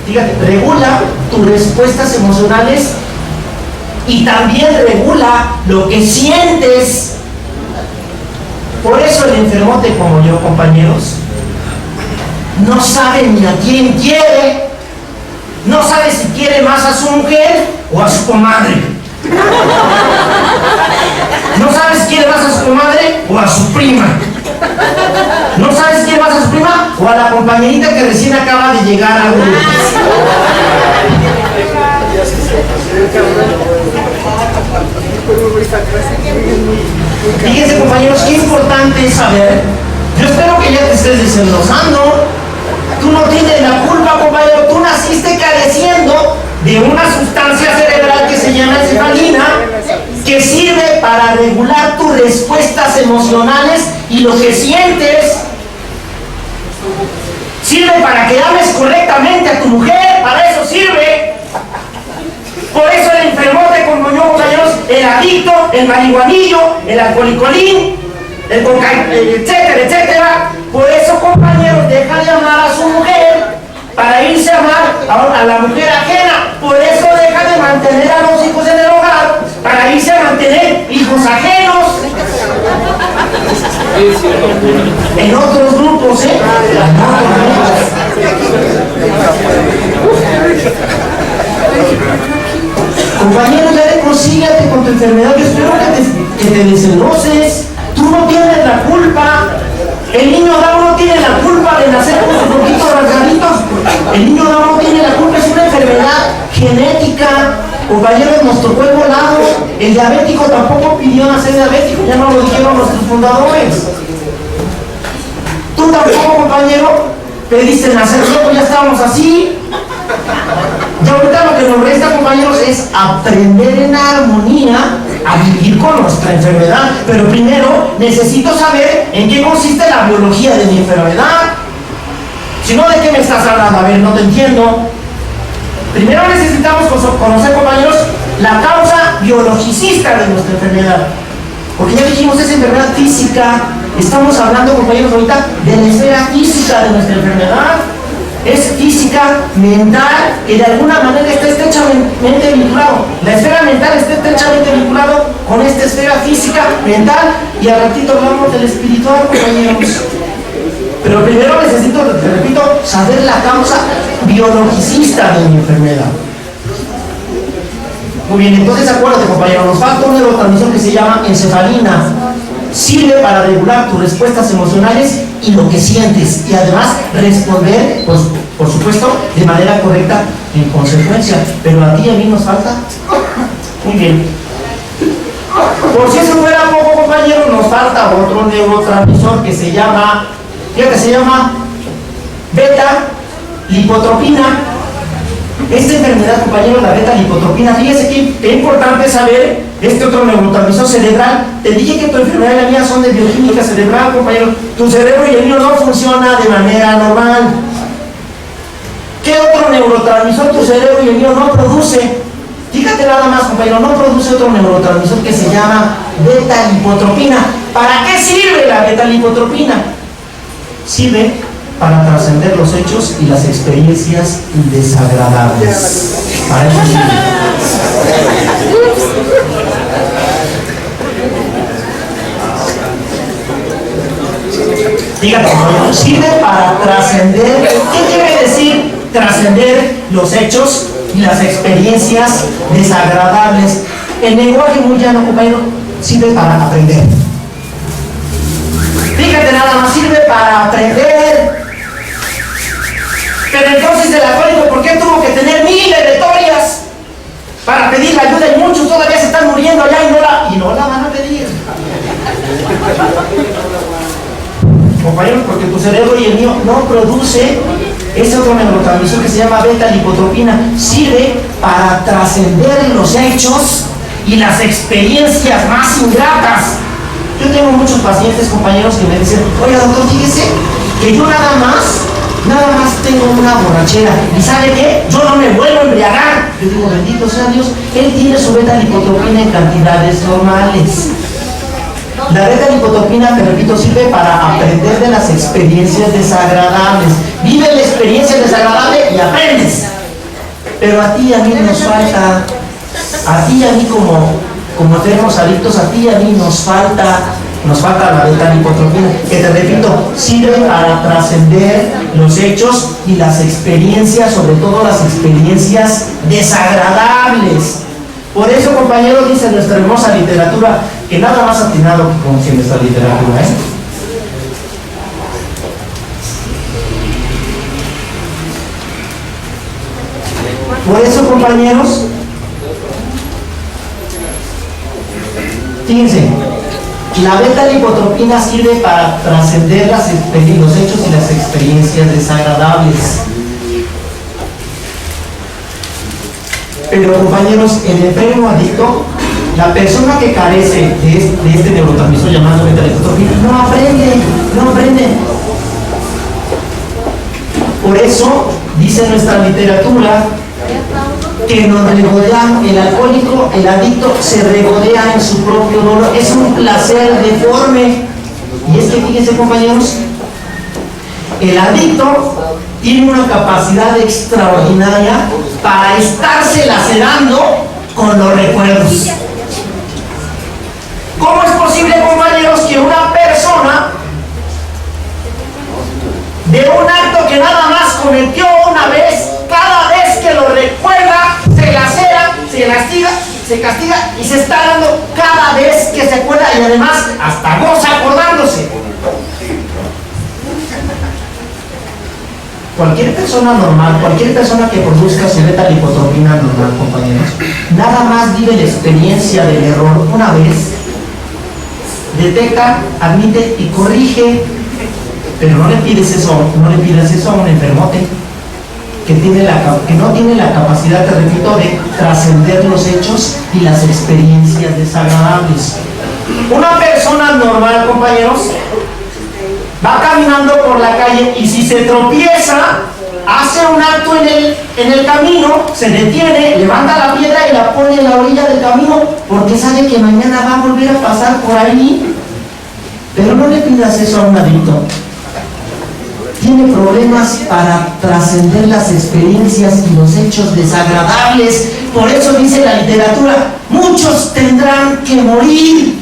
fíjate, regula tus respuestas emocionales y también regula lo que sientes. Por eso el enfermote como yo, compañeros, no sabe ni a quién quiere. No sabe si quiere más a su mujer o a su comadre. No sabe si quiere más a su comadre o a su prima. No sabe si quiere más a su prima o a la compañerita que recién acaba de llegar al grupo. Fíjense, compañeros, qué importante es saber. Yo espero que ya te estés desenlozando. Tú no tienes la culpa, compañero. Tú naciste careciendo de una sustancia cerebral que se llama encefalina, que sirve para regular tus respuestas emocionales y lo que sientes. Sirve para que ames correctamente a tu mujer. Para eso sirve. Por eso el enfermote como yo, compañeros, el adicto, el marihuanillo, el alcoholicolín, el etcétera, etcétera. Por eso, compañeros, deja de amar a su mujer para irse a amar a la mujer ajena. Por eso deja de mantener a los hijos en el hogar para irse a mantener hijos ajenos. En otros grupos, ¿eh? Compañero, ya reconcíliate con tu enfermedad. Yo espero que te desenloces. Tú no tienes la culpa. El niño Down no tiene la culpa de nacer con sus ojitos rasgaditos. El niño Down no tiene la culpa, es una enfermedad genética. Compañeros, nos tocó el volado. El diabético tampoco pidió nacer diabético, ya no lo dijeron nuestros fundadores. Tú tampoco, compañero, pediste nacer loco, ya estábamos así. Y ahorita lo que nos resta, compañeros, es aprender en armonía a vivir con nuestra enfermedad. Pero primero necesito saber en qué consiste la biología de mi enfermedad. Si no, ¿de qué me estás hablando? A ver, no te entiendo. Primero necesitamos conocer, compañeros, la causa biologicista de nuestra enfermedad. Porque ya dijimos, es enfermedad física. Estamos hablando, compañeros, ahorita de la esfera física de nuestra enfermedad. Es física, mental, que de alguna manera está estrechamente vinculado. La esfera mental está estrechamente vinculado con esta esfera física, mental, y al ratito hablamos del espiritual, compañeros. Pero primero necesito, te repito, saber la causa biologicista de mi enfermedad. Muy bien, entonces acuérdate, compañero, nos falta un neurotransmisor que se llama encefalina. Sirve para regular tus respuestas emocionales y lo que sientes, y además responder, pues, por supuesto, de manera correcta en consecuencia. Pero a ti y a mí nos falta. Muy bien. Por si eso fuera poco, compañero, nos falta otro neurotransmisor que se llama, fíjate, se llama beta-lipotropina. Esta enfermedad, compañero, la beta-lipotropina, fíjese qué importante saber este otro neurotransmisor cerebral. Te dije que tu enfermedad y la mía son de bioquímica cerebral, compañero. Tu cerebro y el mío no funciona de manera normal. ¿Qué otro neurotransmisor tu cerebro y el mío no produce? Fíjate nada más, compañero, no produce otro neurotransmisor que se llama beta-lipotropina. ¿Para qué sirve la beta-lipotropina? sirve para trascender los hechos y las experiencias desagradables. Para eso sirve. Dígame, sirve para trascender. ¿Qué quiere decir trascender los hechos y las experiencias desagradables? El lenguaje muy llano, compañero, sirve para aprender. Fíjate nada más, sirve para aprender. Pero entonces el alcohólico, ¿por qué tuvo que tener miles de historias para pedir la ayuda? Y muchos todavía se están muriendo allá y no la van a pedir. Compañeros, porque tu cerebro y el mío no produce ese otro neurotransmisor que se llama beta-lipotropina. Sirve para trascender los hechos y las experiencias más ingratas. Yo tengo muchos pacientes, compañeros, que me dicen: oiga, doctor, fíjese que yo nada más tengo una borrachera, y ¿sabe qué? Yo no me vuelvo a embriagar. Yo digo: bendito sea Dios, él tiene su beta-lipotropina en cantidades normales. La beta-lipotropina, te repito, sirve para aprender de las experiencias desagradables. Vive la experiencia desagradable y aprendes. Pero a ti y a mí nos falta, a ti y a mí como enfermos adictos, a ti y a mí nos falta la beta-lipotropina, que te repito, sirve para trascender los hechos y las experiencias, sobre todo las experiencias desagradables. Por eso, compañeros, dice nuestra hermosa literatura, que nada más atinado que conoce nuestra literatura, ¿eh? Por eso, compañeros, fíjense, la beta-lipotropina sirve para trascender los hechos y las experiencias desagradables. Pero, compañeros, el enfermo adicto, la persona que carece de este neurotransmisor llamado beta-lipotropina, no aprende. Por eso, dice nuestra literatura, que nos regodean, el alcohólico, el adicto, se regodea en su propio dolor. Es un placer deforme. Y es que, fíjense, compañeros, el adicto tiene una capacidad extraordinaria para estarse lacerando con los recuerdos. ¿Cómo es posible, compañeros, que una persona de un acto que nada más cometió una vez, cada vez que lo recuerda, se lacera, se castiga y se está dando cada vez que se acuerda, y además hasta goza acordándose? Cualquier persona normal, cualquier persona que produzca su beta-lipotropina normal, compañeros, nada más vive la experiencia del error una vez, detecta, admite y corrige. Pero no le pides eso a un enfermote que no tiene la capacidad, te repito, de trascender los hechos y las experiencias desagradables. Una persona normal, compañeros, va caminando por la calle y si se tropieza, hace un acto en el camino, se detiene, levanta la piedra y la pone en la orilla del camino, porque sabe que mañana va a volver a pasar por ahí. Pero no le pidas eso a un adicto. Tiene problemas para trascender las experiencias y los hechos desagradables. Por eso dice la literatura: muchos tendrán que morir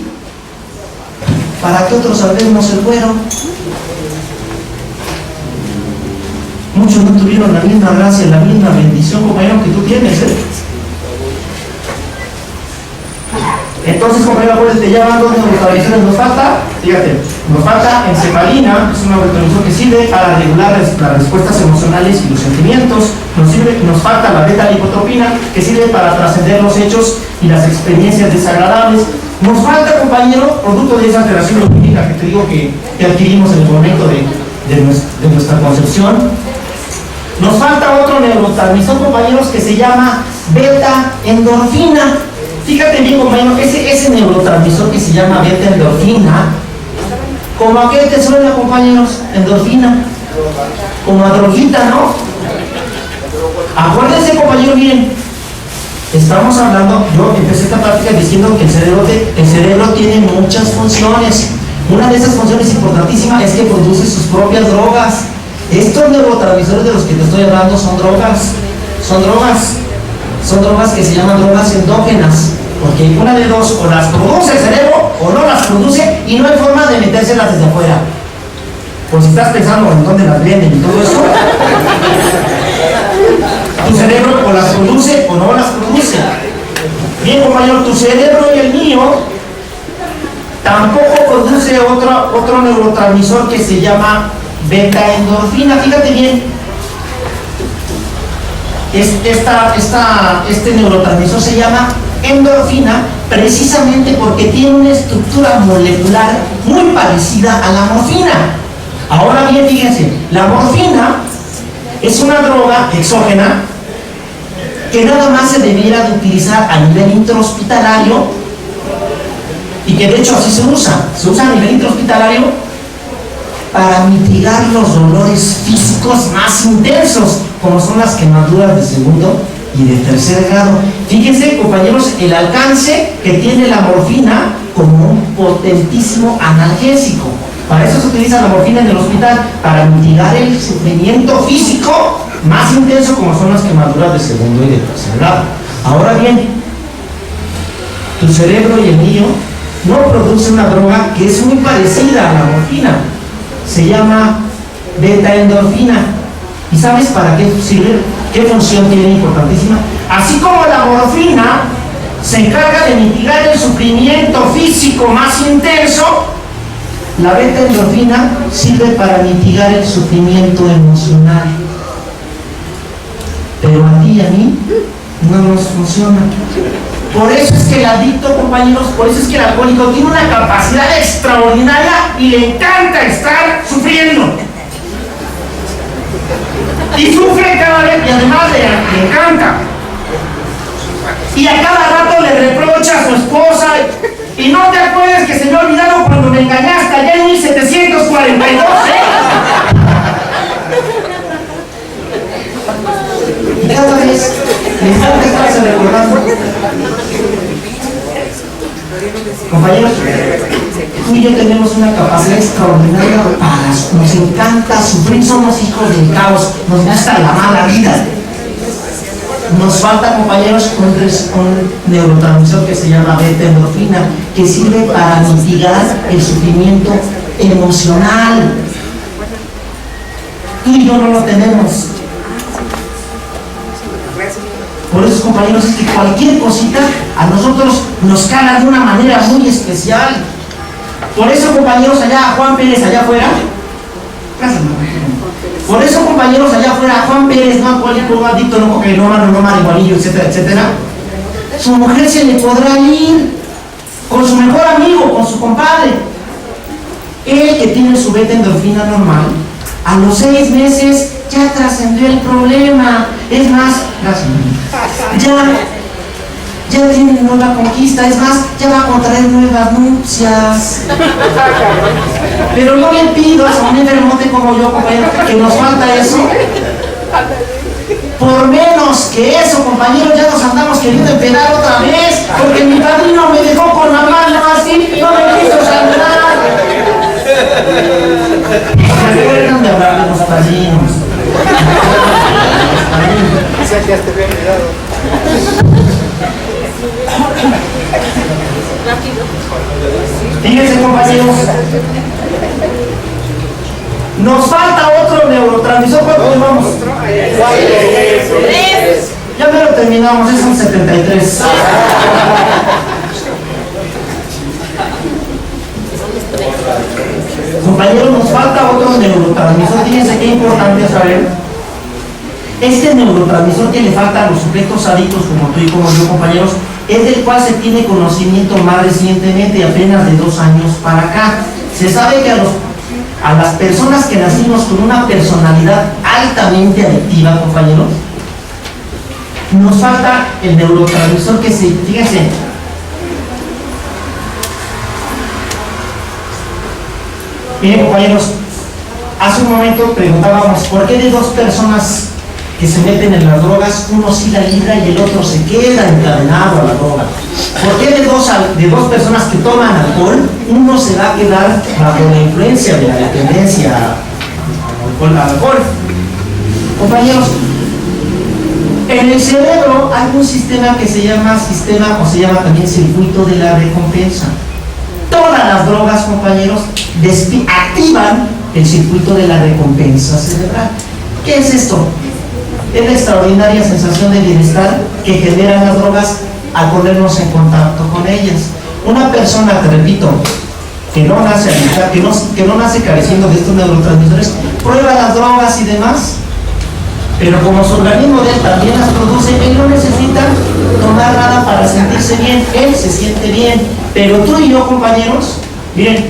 para que otros salvemos el cuero. Muchos no tuvieron la misma gracia, la misma bendición, compañero, que tú tienes, ¿eh? Entonces, compañero, acuérdate, ya van dos neurotransmisores. Nos falta, fíjate, nos falta encefalina, es un neurotransmisor que sirve para regular las respuestas emocionales y los sentimientos. Nos falta la beta-lipotropina, que sirve para trascender los hechos y las experiencias desagradables. Nos falta, compañero, producto de esa alteración bioquímica que te digo que adquirimos en el momento de nuestra concepción, nos falta otro neurotransmisor, compañeros, que se llama beta-endorfina. Fíjate bien, compañero, ese neurotransmisor que se llama beta-endorfina, ¿como a qué te suena, compañeros? Endorfina, como a droguita, ¿no? Acuérdense, compañero, miren, estamos hablando, yo empecé esta práctica diciendo que el cerebro tiene muchas funciones. Una de esas funciones importantísimas es que produce sus propias drogas. Estos neurotransmisores de los que te estoy hablando son drogas que se llaman drogas endógenas, porque una de dos, o las produce el cerebro o no las produce, y no hay forma de metérselas desde afuera. Por si estás pensando en dónde las venden y todo eso, tu cerebro o las produce o no las produce. Bien, compañero, tu cerebro y el mío tampoco produce otro neurotransmisor que se llama beta-endorfina. Fíjate bien, este neurotransmisor se llama endorfina precisamente porque tiene una estructura molecular muy parecida a la morfina. Ahora bien, fíjense, la morfina es una droga exógena que nada más se debiera de utilizar a nivel intrahospitalario, y que de hecho así se usa a nivel intrahospitalario para mitigar los dolores físicos más intensos, como son las quemaduras de segundo y de tercer grado. Fíjense, compañeros, el alcance que tiene la morfina como un potentísimo analgésico. Para eso se utiliza la morfina en el hospital, para mitigar el sufrimiento físico más intenso, como son las quemaduras de segundo y de tercer grado. Ahora bien, tu cerebro y el mío no produce una droga que es muy parecida a la morfina. Se llama beta-endorfina. ¿Y sabes para qué sirve? ¿Qué función tiene importantísima? Así como la morfina se encarga de mitigar el sufrimiento físico más intenso, la beta-endorfina sirve para mitigar el sufrimiento emocional. Pero a ti y a mí no nos funciona. Por eso es que el adicto, compañeros, por eso es que el alcohólico tiene una capacidad extraordinaria y le encanta estar sufriendo. Y sufre cada vez, y además le encanta. Y a cada rato le reprocha a su esposa: y no te acuerdas que se me ha olvidado cuando me engañaste allá en 1742, Y cada vez le encanta estarse recordando. Compañeros, tú y yo tenemos una capacidad extraordinaria nos encanta sufrir, somos hijos del caos, nos gusta la mala vida. Nos falta, compañeros, un neurotransmisor que se llama beta-endorfina, que sirve para mitigar el sufrimiento emocional. Tú y yo no lo tenemos. Por eso, compañeros, es que cualquier cosita a nosotros nos cala de una manera muy especial. Por eso, compañeros, allá Juan Pérez, allá afuera, gracias, mamá. Por eso, compañeros, allá afuera, Juan Pérez, no alcohólico, no adicto, no cocainómano, no marihuanillo, etcétera, etcétera, su mujer se le podrá ir con su mejor amigo, con su compadre. Él, que tiene su beta-endorfina normal, a los 6 meses ya trascendió el problema. Es más, gracias, ya tiene nueva conquista, es más, ya va a contraer nuevas nupcias. Pero no le pido a un enfermote como yo, compañero, que nos falta eso. Por menos que eso, compañeros, ya nos andamos queriendo empedar otra vez, porque mi padrino me dejó con la mano así, no me quiso saludar. ¿Se acuerdan de hablar de los padrinos? Ya te había mirado. Fíjense, compañeros, nos falta otro neurotransmisor. ¿Cuánto llevamos? 3. Ya me lo terminamos, es un 73. Compañeros, nos falta otro neurotransmisor. Fíjense qué importante es saber. Este neurotransmisor que le falta a los sujetos adictos como tú y como yo, compañeros, es del cual se tiene conocimiento más recientemente, apenas de 2 años para acá. Se sabe que a las personas que nacimos con una personalidad altamente adictiva, compañeros, nos falta el neurotransmisor que se, fíjense, miren, compañeros, hace un momento preguntábamos por qué de 2 personas que se meten en las drogas, uno sí la libra y el otro se queda encadenado a la droga. ¿Por qué de dos personas que toman alcohol, uno se va a quedar bajo la influencia de la dependencia al alcohol? Compañeros, en el cerebro hay un sistema que se llama también circuito de la recompensa. Todas las drogas, compañeros, activan el circuito de la recompensa cerebral. ¿Qué es esto? Es la extraordinaria sensación de bienestar que generan las drogas al ponernos en contacto con ellas. Una persona, te repito, que no nace adicta, que no nace careciendo de estos neurotransmisores, prueba las drogas y demás, pero como su organismo de él también las produce, él no necesita tomar nada para sentirse bien, él se siente bien. Pero tú y yo, compañeros, miren,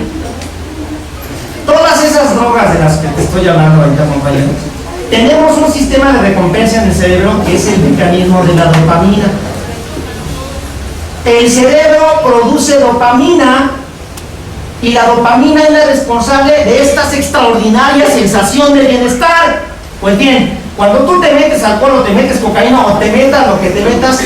todas esas drogas de las que te estoy hablando ahorita, compañeros, tenemos un sistema de recompensa en el cerebro que es el mecanismo de la dopamina. El cerebro produce dopamina y la dopamina es la responsable de esta extraordinaria sensación de bienestar. Pues bien, cuando tú te metes alcohol o te metes cocaína o te metas lo que te metas,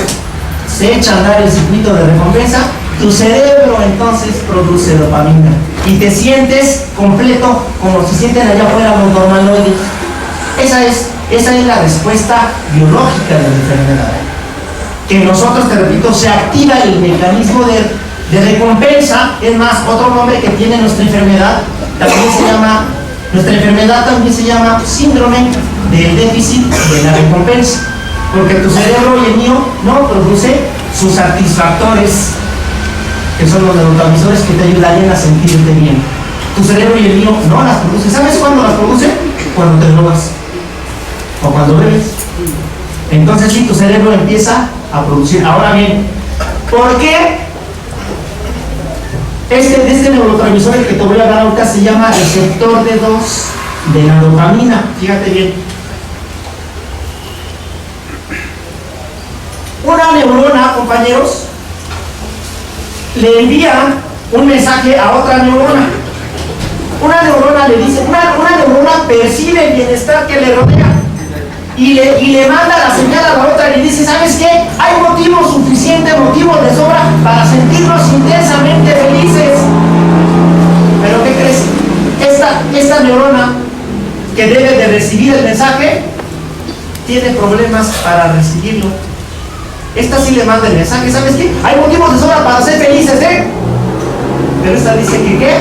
se echa a andar el circuito de recompensa, tu cerebro entonces produce dopamina y te sientes completo como se sienten allá afuera los normaloides. Esa es la respuesta biológica de la enfermedad. Que nosotros, te repito, se activa el mecanismo de recompensa. Es más, otro nombre que tiene nuestra enfermedad también se llama síndrome del déficit de la recompensa, porque tu cerebro y el mío no produce sus satisfactores, que son los neurotransmisores que te ayudarían a sentirte bien. Tu cerebro y el mío no las produce. ¿Sabes cuándo las produce? Cuando te drogas o cuando bebes. Entonces sí, tu cerebro empieza a producir. Ahora bien, ¿por qué este neurotransmisor que te voy a dar ahorita se llama receptor de 2 de la dopamina? Fíjate bien. Una neurona, compañeros, le envía un mensaje a otra neurona. Una neurona le dice, una neurona percibe el bienestar que le rodea y le manda la señal a la otra y le dice, ¿sabes qué? Hay motivos suficientes, motivos de sobra para sentirnos intensamente felices. Pero ¿qué crees? Esta neurona que debe de recibir el mensaje tiene problemas para recibirlo. Esta sí le manda el mensaje, ¿sabes qué? Hay motivos de sobra para ser felices, ¿eh? Pero esta dice que ¿qué?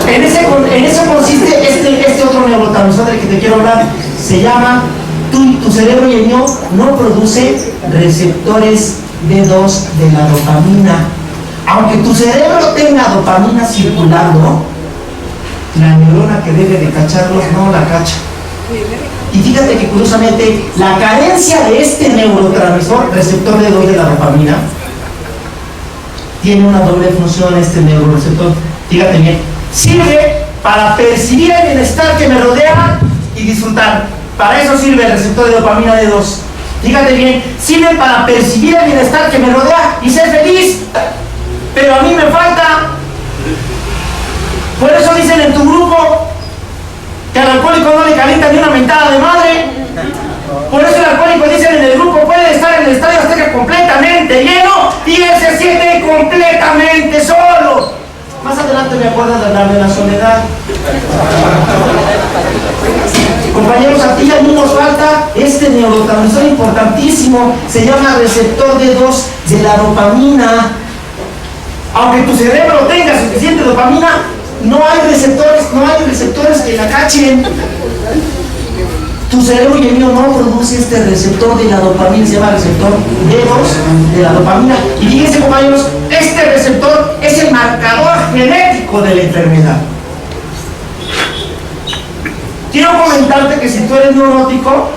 En eso consiste este otro neurotransmisor del que te quiero hablar. Se llama, tu cerebro y el mío no produce receptores D2 de la dopamina. Aunque tu cerebro tenga dopamina circulando, la neurona que debe de cacharlos no la cacha. Y fíjate que curiosamente la carencia de este neurotransmisor, receptor D2 de la dopamina, tiene una doble función. Este neuroreceptor, fíjate bien, sirve para percibir el bienestar que me rodea y disfrutar. Para eso sirve el receptor de dopamina D2. Fíjate bien, sirve para percibir el bienestar que me rodea y ser feliz. Pero a mí me falta. Por eso dicen en tu grupo que al alcohólico no le calienta ni una mentada de madre. Por eso el alcohólico, dicen en el grupo, puede estar en el Estadio Azteca completamente lleno y él se siente completamente solo. Más adelante me acuerdas de hablar de la soledad. Compañeros, a ti y a mí nos falta este neurotransmisor importantísimo. Se llama receptor D2 de la dopamina. Aunque tu cerebro tenga suficiente dopamina, no hay receptores que la cachen. Tu cerebro y el mío no produce este receptor de la dopamina, se llama receptor D2 de la dopamina. Y fíjense, compañeros, este receptor es el marcador genético de la enfermedad. Quiero comentarte que si tú eres neurótico,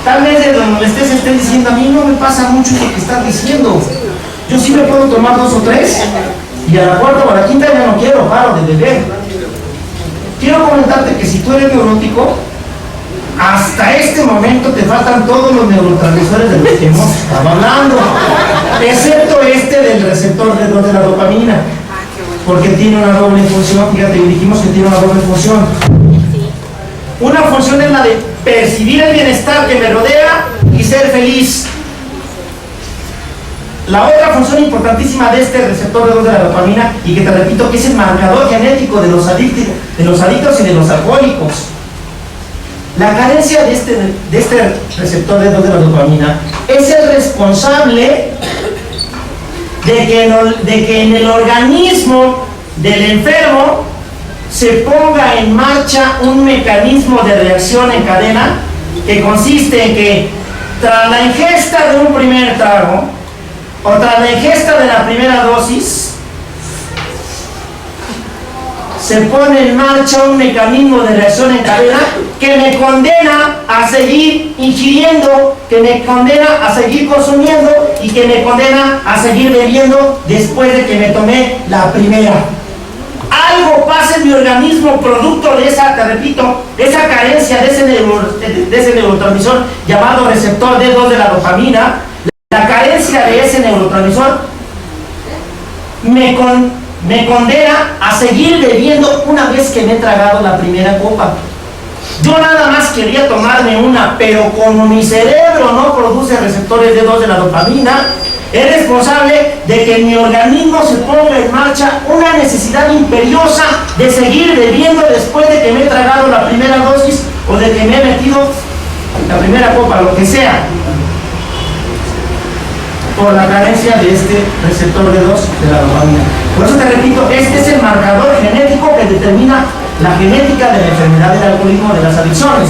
tal vez de donde estés diciendo, a mí no me pasa mucho lo que estás diciendo. Yo sí me puedo tomar 2 o 3 y a la cuarta o a la quinta ya no quiero, paro de beber. Quiero comentarte que si tú eres neurótico, hasta este momento te faltan todos los neurotransmisores de los que hemos estado hablando, excepto este del receptor de la dopamina, porque tiene una doble función. Fíjate, dijimos que tiene una doble función. Una función es la de percibir el bienestar que me rodea y ser feliz. La otra función importantísima de este receptor de 2 de la dopamina, y que te repito que es el marcador genético de los adictos y de los alcohólicos. La carencia de este receptor de 2 de la dopamina es el responsable de que en el organismo del enfermo se ponga en marcha un mecanismo de reacción en cadena que consiste en que tras la ingesta de un primer trago o tras la ingesta de la primera dosis se pone en marcha un mecanismo de reacción en cadena que me condena a seguir ingiriendo, que me condena a seguir consumiendo y que me condena a seguir bebiendo después de que me tomé la primera. Algo pasa en mi organismo producto de esa, te repito, esa carencia de ese neurotransmisor llamado receptor D2 de la dopamina. La carencia de ese neurotransmisor me condena a seguir bebiendo una vez que me he tragado la primera copa. Yo nada más quería tomarme una, pero como mi cerebro no produce receptores D2 de la dopamina, es responsable de que en mi organismo se ponga en marcha una necesidad imperiosa de seguir bebiendo después de que me he tragado la primera dosis o de que me he metido la primera copa, lo que sea, por la carencia de este receptor D2 de la dopamina. Por eso te repito, este es el marcador genético que determina la genética de la enfermedad del alcoholismo, de las adicciones.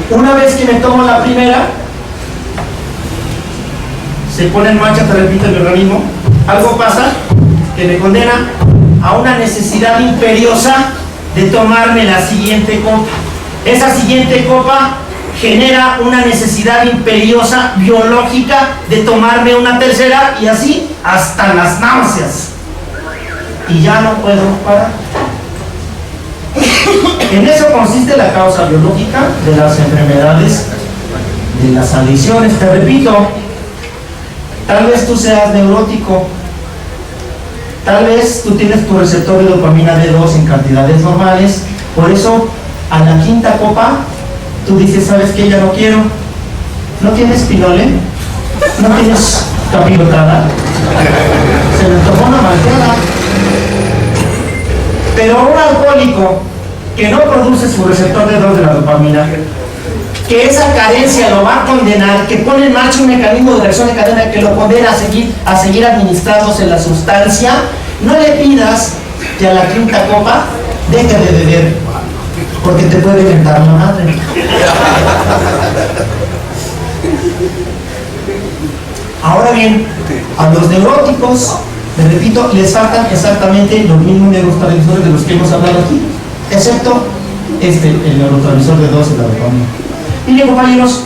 Una vez que me tomo la primera, se pone en marcha, te repito, el organismo, algo pasa que me condena a una necesidad imperiosa de tomarme la siguiente copa. Esa siguiente copa genera una necesidad imperiosa biológica de tomarme una tercera y así hasta las náuseas. Y ya no puedo parar. En eso consiste la causa biológica de las enfermedades de las adicciones. Te repito, tal vez tú seas neurótico, tal vez tú tienes tu receptor de dopamina D2 en cantidades normales, por eso a la quinta copa tú dices, ¿sabes qué? Ya no quiero. ¿No tienes pinole? ¿No tienes capirotada? Se me tomó una malteada. Pero un alcohólico que no produce su receptor de 2 de la dopamina, que esa carencia lo va a condenar, que pone en marcha un mecanismo de reacción en cadena que lo condena a seguir administrándose la sustancia, no le pidas que a la quinta copa deje de beber, porque te puede inventar la madre. Ahora bien, a los neuróticos, te repito, les faltan exactamente los mismos neurotransmisores de los que hemos hablado aquí, excepto el neurotransmisor de 2 de la dopamina. Miren, compañeros,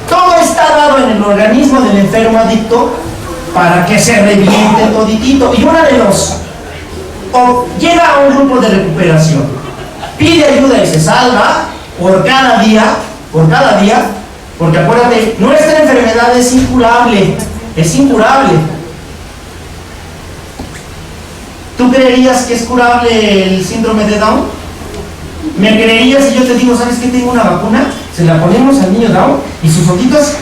todo está dado en el organismo del enfermo adicto para que se reviente toditito. Y una de dos, o llega a un grupo de recuperación, pide ayuda y se salva por cada día, porque acuérdate, nuestra enfermedad es incurable, ¿Tú creerías que es curable el síndrome de Down? ¿Me creerías si yo te digo, ¿sabes qué? Tengo una vacuna, se la ponemos al niño Down y sus ojitos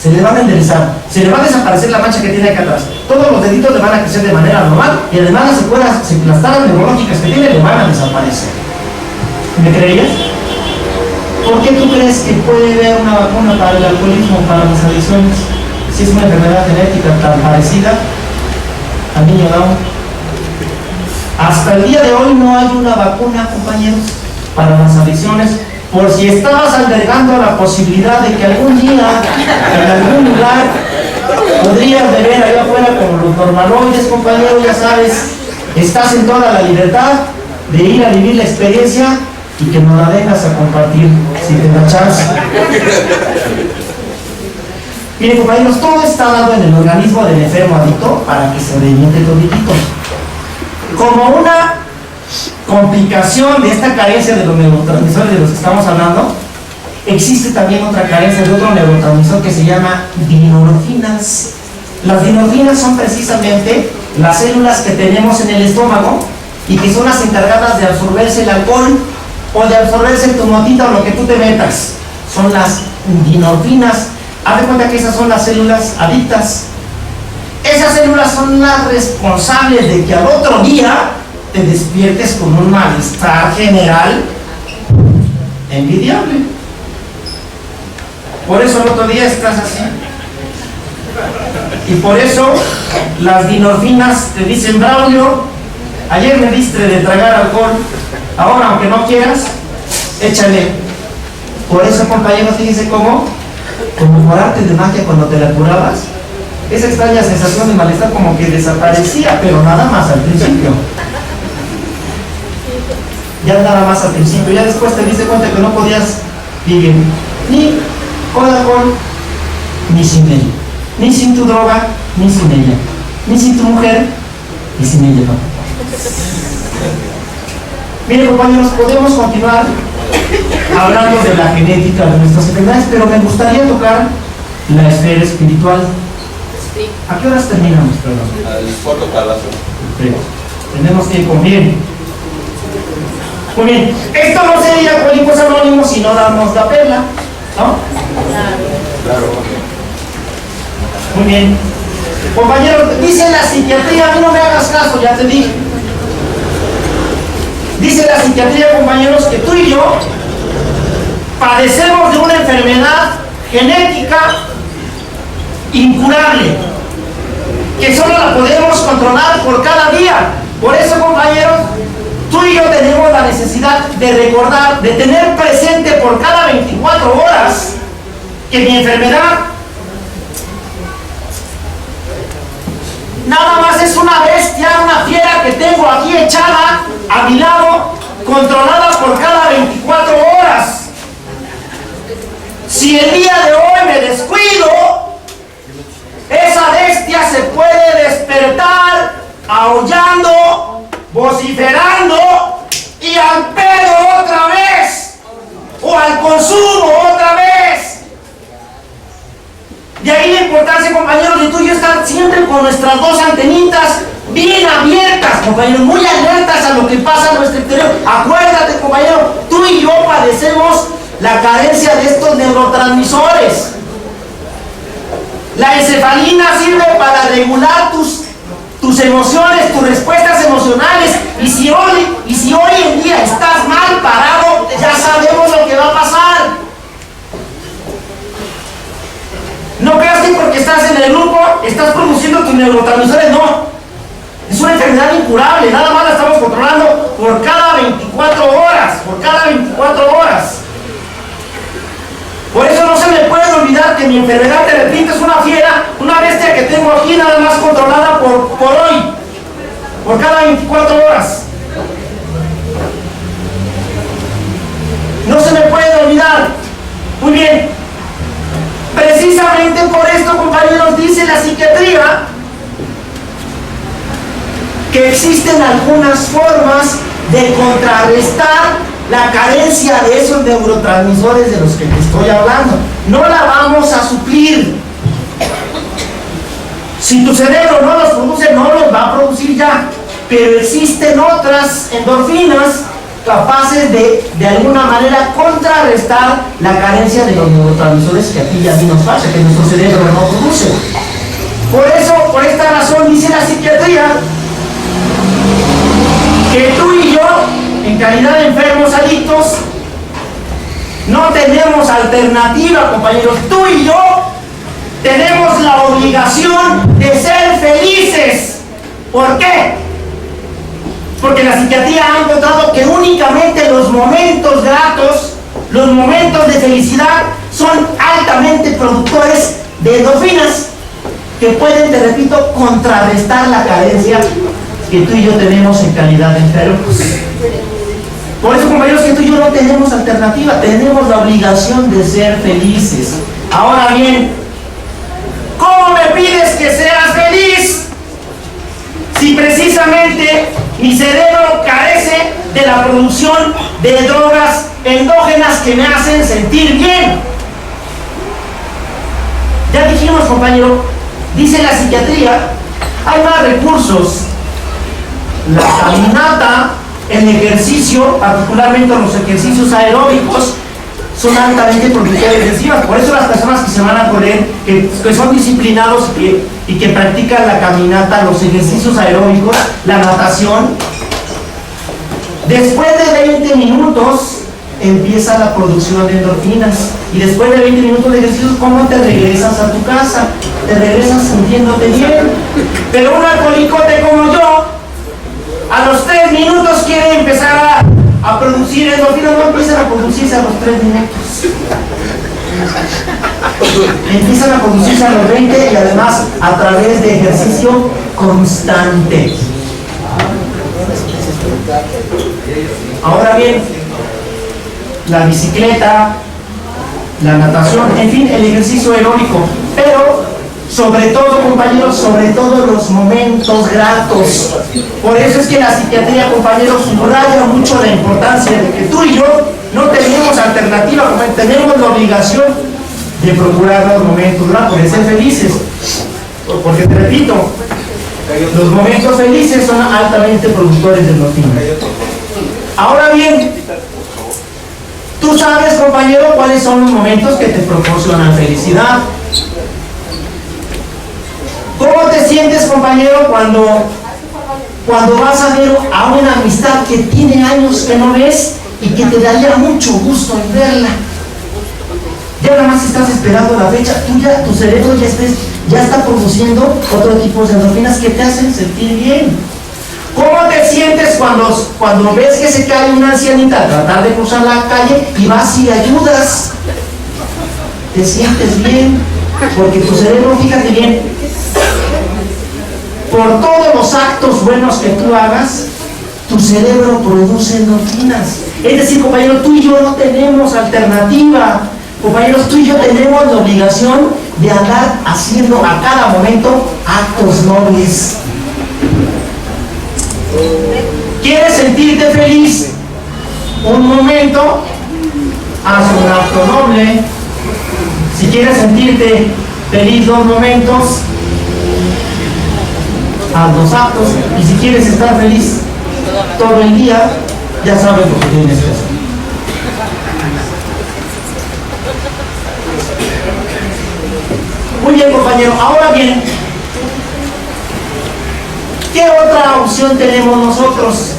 se le van a enderezar, se le va a desaparecer la mancha que tiene acá atrás, todos los deditos le van a crecer de manera normal y además las secuelas neurológicas que tiene le van a desaparecer? ¿Me creerías? ¿Por qué tú crees que puede haber una vacuna para el alcoholismo, para las adicciones, si es una enfermedad genética tan parecida al niño Down? Hasta el día de hoy no hay una vacuna, compañeros, para las adicciones, por si estabas albergando la posibilidad de que algún día, en algún lugar, podrías beber allá afuera como los normaloides, compañeros, ya sabes, estás en toda la libertad de ir a vivir la experiencia y que nos la vengas a compartir si te da chance. Miren, compañeros, todo está dado en el organismo del enfermo adicto para que se reviente toditito. Como una complicación de esta carencia de los neurotransmisores de los que estamos hablando, existe también otra carencia de otro neurotransmisor que se llama dinorfinas. Las dinorfinas son precisamente las células que tenemos en el estómago y que son las encargadas de absorberse el alcohol o de absorberse tu motita o lo que tú te metas. Son las endorfinas. Haz de cuenta que esas son las células adictas. Esas células son las responsables de que al otro día te despiertes con un malestar general envidiable. Por eso el otro día estás así. Y por eso las dinorfinas te dicen: Braulio, ayer me diste de tragar alcohol, ahora aunque no quieras, échale. Por eso, compañeros, fíjense cómo, como por arte de magia, cuando te la curabas, esa extraña sensación de malestar como que desaparecía, pero nada más al principio. Ya nada más al principio, ya después te diste cuenta que no podías vivir ni con alcohol, ni sin él, ni sin tu droga, ni sin ella, ni sin tu mujer, ni sin ella, no. Miren, compañeros, podemos continuar hablando de la genética de nuestras enfermedades, pero me gustaría tocar la esfera espiritual. ¿A qué horas terminamos, perdón? Al cuarto palazo. Perfecto. Tenemos tiempo, bien. Muy bien. Esto no sería Alcohólicos Anónimos si no damos la perla, ¿no? Claro. Muy bien. Compañero, dice la psiquiatría, a mí no me hagas caso, ya te dije. Dice la psiquiatría, compañeros, que tú y yo padecemos de una enfermedad genética incurable, que solo la podemos controlar por cada día. Por eso, compañeros, tú y yo tenemos la necesidad de recordar, de tener presente por cada 24 horas que mi enfermedad nada más es una bestia, una fiera que tengo aquí echada a mi lado, controlada por cada 24 horas. Si el día de hoy me descuido, esa bestia se puede despertar aullando, vociferando y al pedo otra vez, o al consumo otra vez. De ahí la importancia, compañeros, de tú y yo estar siempre con nuestras dos antenitas bien abiertas, compañeros, muy alertas a lo que pasa en nuestro interior. Acuérdate, compañero, tú y yo padecemos la carencia de estos neurotransmisores. La encefalina sirve para regular tus emociones, tus respuestas emocionales. Y si hoy en día estás mal parado, ya sabemos lo que va a pasar. No creas que porque estás en el grupo estás produciendo tus neurotransmisores, no. Es una enfermedad incurable, nada más la estamos controlando por cada 24 horas, por cada 24 horas. Por eso no se me puede olvidar que mi enfermedad, te repito, es una fiera, una bestia que tengo aquí nada más controlada por hoy, por cada 24 horas. No se me puede olvidar. Muy bien. Precisamente por esto, compañeros, dice la psiquiatría que existen algunas formas de contrarrestar la carencia de esos neurotransmisores de los que te estoy hablando. No la vamos a suplir. Si tu cerebro no los produce, no los va a producir ya. Pero existen otras endorfinas capaces de alguna manera contrarrestar la carencia de los neurotransmisores que a ti y a mí nos pasa, que nuestro cerebro no produce. Por eso, por esta razón, dice la psiquiatría que tú y yo, en calidad de enfermos adictos, no tenemos alternativa, compañeros. Tú y yo tenemos la obligación de ser felices. ¿Por qué? Porque la psiquiatría ha encontrado que únicamente los momentos gratos, los momentos de felicidad, son altamente productores de endorfinas que pueden, te repito, contrarrestar la carencia que tú y yo tenemos en calidad de enfermos. Por eso, compañeros, que tú y yo no tenemos alternativa, tenemos la obligación de ser felices. Ahora bien, ¿cómo me pides que seas feliz si precisamente mi cerebro carece de la producción de drogas endógenas que me hacen sentir bien? Ya dijimos, compañero, dice la psiquiatría, hay más recursos la caminata, el ejercicio, particularmente los ejercicios aeróbicos, son altamente productores de enzimas. Por eso las personas que se van a correr, que son disciplinados y que practican la caminata, los ejercicios aeróbicos, la natación, después de 20 minutos empieza la producción de endorfinas. Y después de 20 minutos de ejercicios, ¿cómo te regresas a tu casa? Te regresas sintiéndote bien. Pero un alcohólicote como yo, a los 3 minutos quiere empezar a producir endorfinas. No empiezan a producirse a los 3 minutos. Empiezan a producirse a los 20 y además a través de ejercicio constante. Ahora bien, la bicicleta, la natación, en fin, el ejercicio aeróbico, pero sobre todo, compañeros, sobre todo los momentos gratos. Por eso es que la psiquiatría, compañeros, subraya mucho la importancia de que tú y yo no tenemos alternativa, tenemos la obligación de procurar los momentos gratos, de ser felices. Porque te repito, los momentos felices son altamente productores de endorfinas. Ahora bien, tú sabes, compañero, cuáles son los momentos que te proporcionan felicidad. ¿Cómo te sientes, compañero, cuando vas a ver a una amistad que tiene años que no ves y que te daría mucho gusto en verla? Ya nada más estás esperando la fecha, tu cerebro ya está produciendo otro tipo de endorfinas que te hacen sentir bien. ¿Cómo te sientes cuando ves que se cae una ancianita a tratar de cruzar la calle y vas y le ayudas? Te sientes bien, porque tu cerebro, fíjate bien, por todos los actos buenos que tú hagas, tu cerebro produce endorfinas. Es decir, compañeros, tú y yo no tenemos alternativa. Compañeros, tú y yo tenemos la obligación de andar haciendo a cada momento actos nobles. ¿Quieres sentirte feliz? Un momento, haz un acto noble. Si quieres sentirte feliz 2 momentos, haz 2 actos. Y si quieres estar feliz todo el día, ya sabes lo que tienes que hacer. Muy bien, compañero. Ahora bien, ¿qué otra opción tenemos nosotros?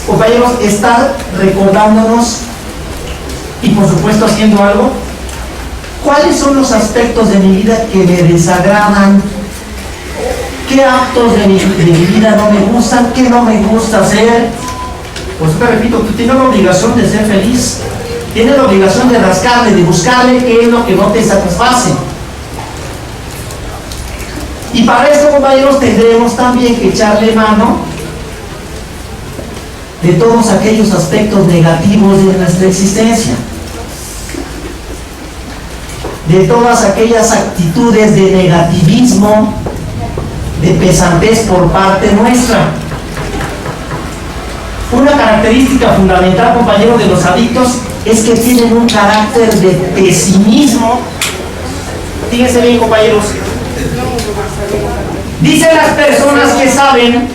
Compañeros, estar recordándonos y por supuesto haciendo algo. ¿Cuáles son los aspectos de mi vida que me desagradan? ¿Qué actos de mi vida no me gustan? ¿Qué no me gusta hacer? Pues te repito, tú tienes la obligación de ser feliz. Tienes la obligación de rascarle, de buscarle qué es lo que no te satisface. Y para esto, compañeros, tendremos también que echarle mano de todos aquellos aspectos negativos de nuestra existencia, de todas aquellas actitudes de negativismo, de pesadez por parte nuestra. Una característica fundamental, compañeros, de los adictos es que tienen un carácter de pesimismo. Fíjense bien, compañeros. Dicen las personas que saben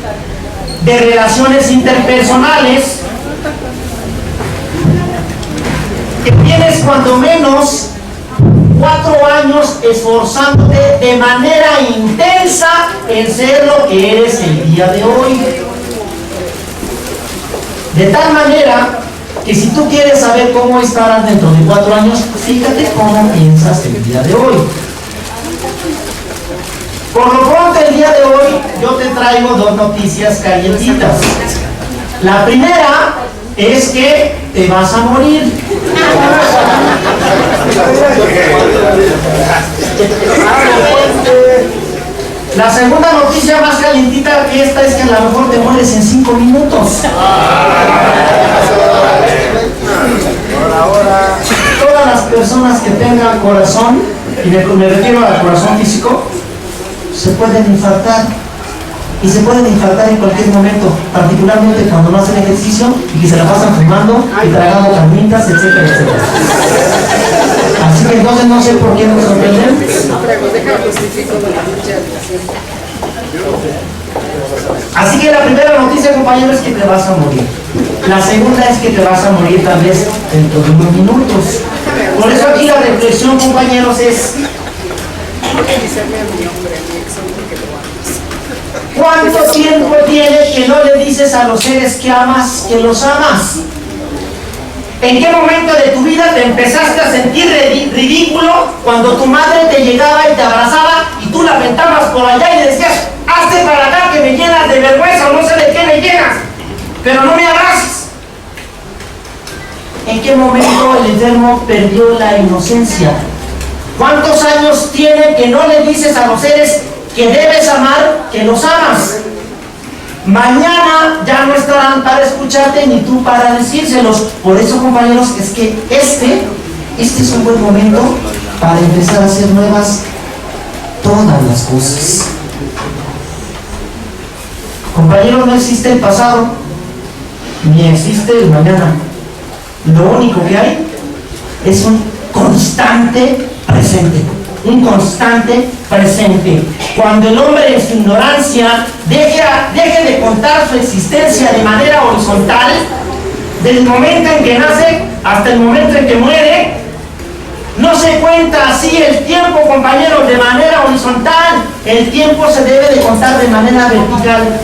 de relaciones interpersonales que tienes cuando menos 4 años esforzándote de manera intensa en ser lo que eres el día de hoy. De tal manera que si tú quieres saber cómo estarás dentro de 4 años, fíjate cómo piensas el día de hoy. Por lo pronto, el día de hoy yo te traigo 2 noticias calientitas. La primera es que te vas a morir. La segunda noticia más calientita que esta es que a lo mejor te mueres en 5 minutos. Todas las personas que tengan corazón, y me refiero al corazón físico, se pueden infartar. Y se pueden infartar en cualquier momento, particularmente cuando no hacen ejercicio y que se la pasan fumando y tragando carnitas, etcétera, etcétera. Así que entonces no sé por qué nos sorprenden. Así que la primera noticia, compañero, es que te vas a morir. La segunda es que te vas a morir tal vez dentro de unos minutos. Por eso aquí la reflexión, compañeros, es: ¿cuánto tiempo tiene que no le dices a los seres que amas que los amas? ¿En qué momento de tu vida te empezaste a sentir ridículo cuando tu madre te llegaba y te abrazaba y tú la aventabas por allá y le decías: hazte para acá que me llenas de vergüenza, o no sé de qué me llenas, pero no me abraces? ¿En qué momento el enfermo perdió la inocencia? ¿Cuántos años tiene que no le dices a los seres que debes amar que los amas? Mañana ya no estarán para escucharte ni tú para decírselos. Por eso, compañeros, es que este es un buen momento para empezar a hacer nuevas todas las cosas. Compañeros, no existe el pasado ni existe el mañana. Lo único que hay es un constante presente. Un constante presente. Cuando el hombre en su ignorancia deje de contar su existencia de manera horizontal, del momento en que nace hasta el momento en que muere, no se cuenta así el tiempo, compañeros, de manera horizontal. El tiempo se debe de contar de manera vertical,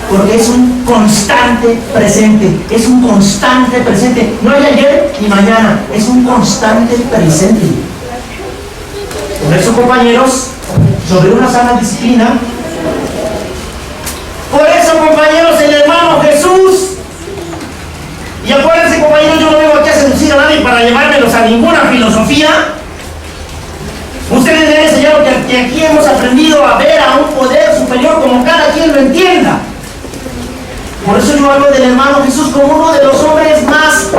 porque es un constante presente. Es un constante presente. No hay ayer ni mañana, es un constante presente. Por eso, compañeros, sobre una sana disciplina, por eso, compañeros, el hermano Jesús, y acuérdense, compañeros, yo no vengo aquí a seducir a nadie para llevármelos a ninguna filosofía. Ustedes deben enseñar que aquí hemos aprendido a ver a un poder superior como cada quien lo entienda. Por eso yo hablo del hermano Jesús como uno de los hombres más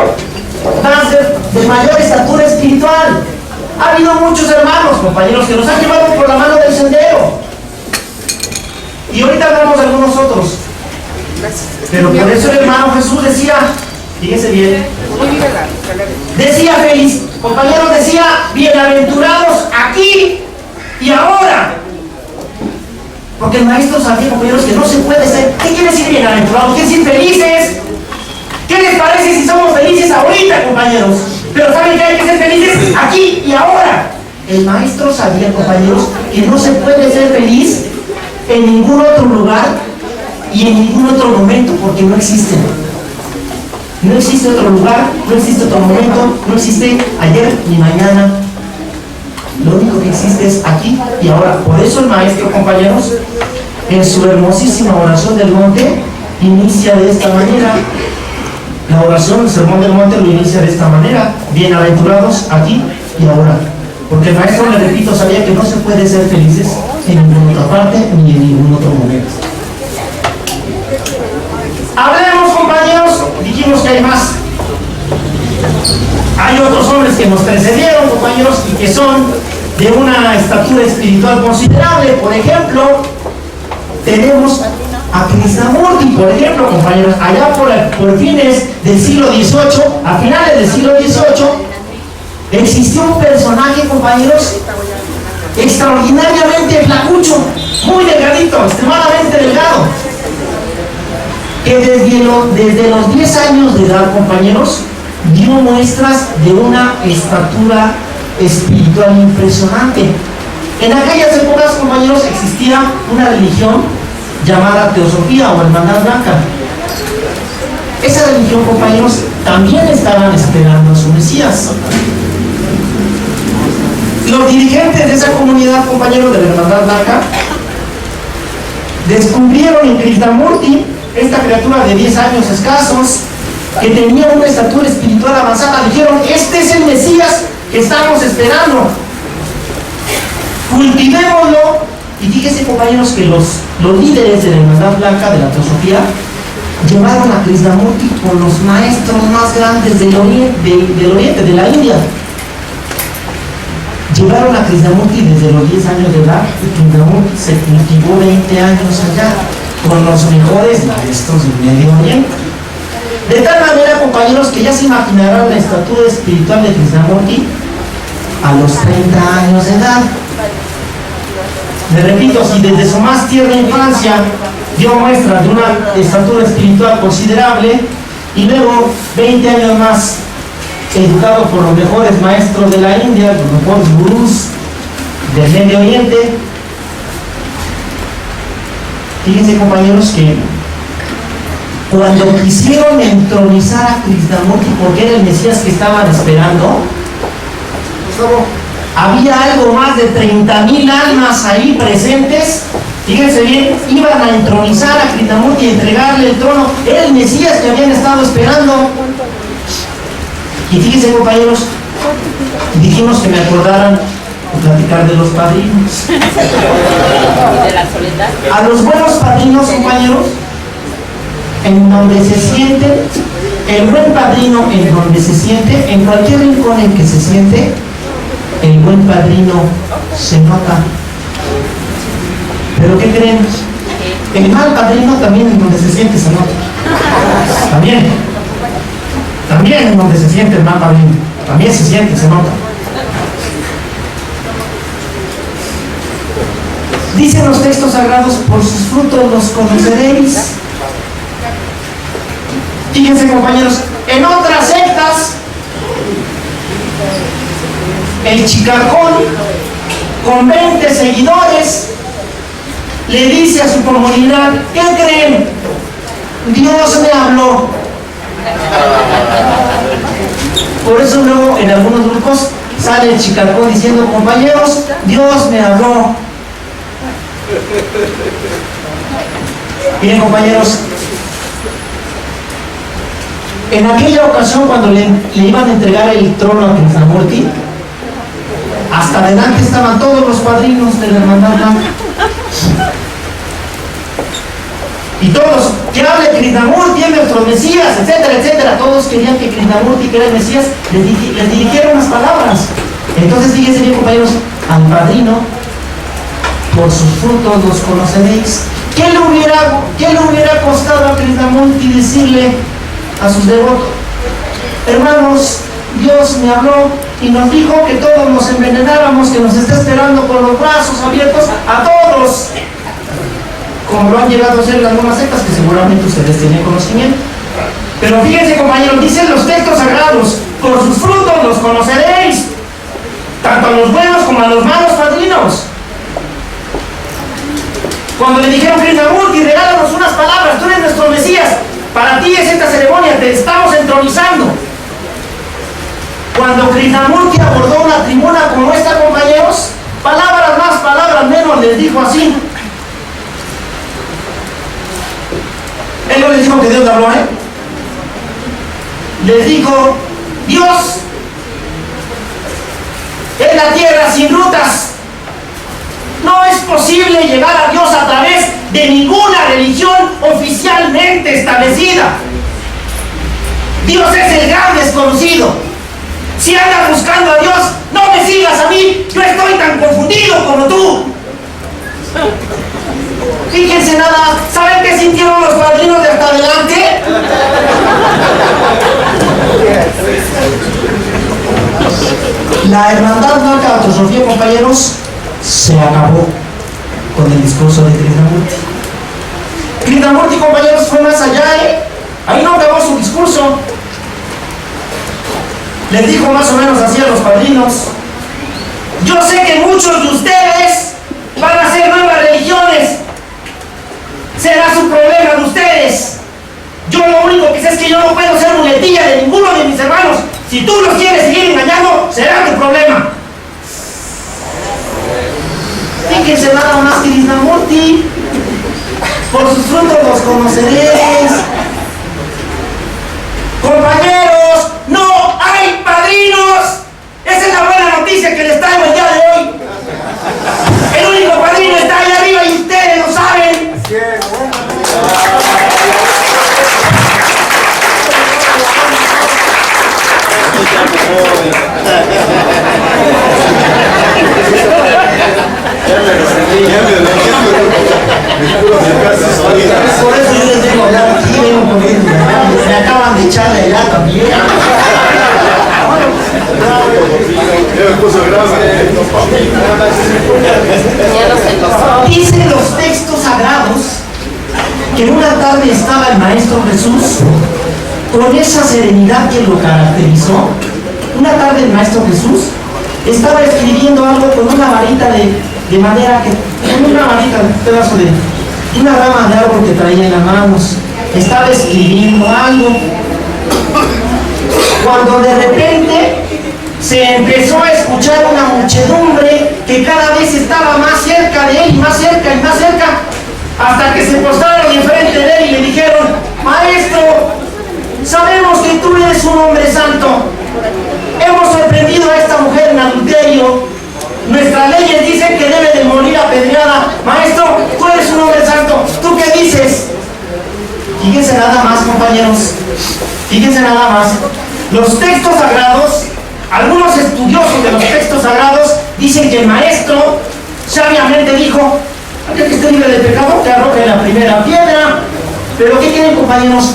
de mayor estatura espiritual. Ha habido muchos hermanos, compañeros, que nos han llevado por la mano del sendero. Y ahorita hablamos de algunos otros. Pero por eso el hermano Jesús decía, fíjense bien, decía feliz, compañeros, decía: bienaventurados aquí y ahora. Porque el maestro sabía, compañeros, que no se puede ser. ¿Qué quiere decir bienaventurados? ¿Quiere decir felices? ¿Qué les parece si somos felices ahorita, compañeros? Pero ¿saben que hay que ser felices aquí y ahora? El maestro sabía, compañeros, que no se puede ser feliz en ningún otro lugar y en ningún otro momento, porque no existe. No existe otro lugar, no existe otro momento, no existe ayer ni mañana. Lo único que existe es aquí y ahora. Por eso el maestro, compañeros, en su hermosísima oración del monte, inicia de esta manera. La oración, el sermón del monte, lo inicia de esta manera: bienaventurados aquí y ahora. Porque el maestro, le repito, sabía que no se puede ser felices en ninguna otra parte ni en ningún otro momento. Hablemos, compañeros, dijimos que hay más. Hay otros hombres que nos precedieron, compañeros, y que son de una estatura espiritual considerable. Por ejemplo, tenemos a Krishnamurti, por ejemplo, compañeros, allá por fines del siglo XVIII, a finales del siglo XVIII, existió un personaje, compañeros, extraordinariamente flacucho, muy delgadito, extremadamente delgado, que desde los 10 años de edad, compañeros, dio muestras de una estatura espiritual impresionante. En aquellas épocas, compañeros, existía una religión llamada Teosofía o Hermandad Blanca. Esa religión, compañeros, también estaban esperando a su Mesías. Los dirigentes de esa comunidad, compañeros, de la Hermandad Blanca, descubrieron en Krishnamurti, esta criatura de 10 años escasos, que tenía una estatura espiritual avanzada. Dijeron: este es el Mesías que estamos esperando, cultivémoslo. Y fíjense, compañeros, que los líderes de la Hermandad Blanca, de la Teosofía, llevaron a Krishnamurti con los maestros más grandes del oriente, de la India. Llevaron a Krishnamurti desde los 10 años de edad, y Krishnamurti se cultivó 20 años allá con los mejores maestros del Medio Oriente. De tal manera, compañeros, que ya se imaginarán la estatura espiritual de Krishnamurti a los 30 años de edad. Me repito, si desde su más tierna infancia dio muestras de una estatura espiritual considerable y luego 20 años más educado por los mejores maestros de la India, los mejores gurús del Medio Oriente, fíjense compañeros que cuando quisieron entronizar a Krishnamurti porque era el Mesías que estaban esperando, había algo más de 30,000 almas ahí presentes. Fíjense bien, iban a entronizar a Krishnamurti y entregarle el trono. Era el Mesías que habían estado esperando. Y fíjense compañeros, dijimos que me acordaran de platicar de los padrinos. De la soledad. A los buenos padrinos, compañeros, en donde se siente, el buen padrino en donde se siente, en cualquier rincón en que se siente, el buen padrino se nota. ¿Pero qué creen? El mal padrino también en donde se siente se nota. También en donde se siente el mal padrino. También se siente, se nota. Dicen los textos sagrados, por sus frutos los conoceréis. Fíjense compañeros, en otras sectas, el chicacón con 20 seguidores le dice a su comunidad, ¿qué creen? Dios me habló. Por eso luego en algunos grupos sale el chicacón diciendo, compañeros, Dios me habló. Miren compañeros, en aquella ocasión cuando le iban a entregar el trono a Krishnamurti, hasta adelante estaban todos los padrinos de la hermandad blanca. Y todos, que hable Krishnamurti, es nuestro Mesías, etcétera, etcétera. Todos querían que Krishnamurti, que era el Mesías, les dirigiera unas palabras. Entonces fíjense bien compañeros, al padrino, por sus frutos los conoceréis. ¿Qué le hubiera costado a Krishnamurti decirle a sus devotos, hermanos, Dios me habló y nos dijo que todos nos envenenáramos, que nos está esperando con los brazos abiertos a todos, como lo han llegado a hacer las nuevas sectas, que seguramente ustedes tienen conocimiento? Pero fíjense compañeros, dicen los textos sagrados, por sus frutos los conoceréis, tanto a los buenos como a los malos padrinos. Cuando le dijeron a Krishnamurti, regálanos unas palabras, tú eres nuestro Mesías, para ti es esta ceremonia, te estamos entronizando. Cuando Krishnamurti abordó una tribuna como esta, compañeros, palabras más, palabras menos, les dijo así. Él no les dijo que Dios le habló, les dijo, Dios es la tierra sin rutas. No es posible llegar a Dios a través de ninguna religión oficialmente establecida. Dios es el gran desconocido. Si andas buscando a Dios, no me sigas a mí. Yo estoy tan confundido como tú. Fíjense nada, ¿saben qué sintieron los padrinos de hasta adelante? La hermandad blanca de Autosofía, compañeros, se acabó con el discurso de Krishnamurti. Krishnamurti, compañeros, fue más allá, ahí no acabó su discurso. Les dijo más o menos así a los padrinos: yo sé que muchos de ustedes van a hacer nuevas religiones. Será su problema de ustedes. Yo lo único que sé es que yo no puedo ser muletilla de ninguno de mis hermanos. Si tú los quieres seguir engañando, será tu problema. Fíjense nada más, Krishnamurti, por sus frutos los conoceréis. Compañeros, no hay padrinos. Esa es la buena noticia que les traigo el día de hoy. El único padrino está ahí arriba y ustedes lo saben. Por eso yo les digo, aquí vengo corriendo. Me acaban de echar de allá también. Ya no se nos con esa serenidad que lo caracterizó, una tarde el Maestro Jesús estaba escribiendo algo con una varita de madera, con una varita, un pedazo de una rama de árbol que traía en las manos. Estaba escribiendo algo, cuando de repente se empezó a escuchar una muchedumbre que cada vez estaba más cerca de él, y más cerca, hasta que se postraron enfrente de él y le dijeron: Maestro, sabemos que tú eres un hombre santo. Hemos sorprendido a esta mujer en adulterio. Nuestras leyes dicen que debe de morir apedreada. Maestro, tú eres un hombre santo. ¿Tú qué dices? Fíjense nada más, compañeros. Fíjense nada más. Los textos sagrados, algunos estudiosos de los textos sagrados dicen que el Maestro sabiamente dijo: aquel que esté libre de pecado, que arroje la primera piedra. Pero ¿qué quieren, compañeros?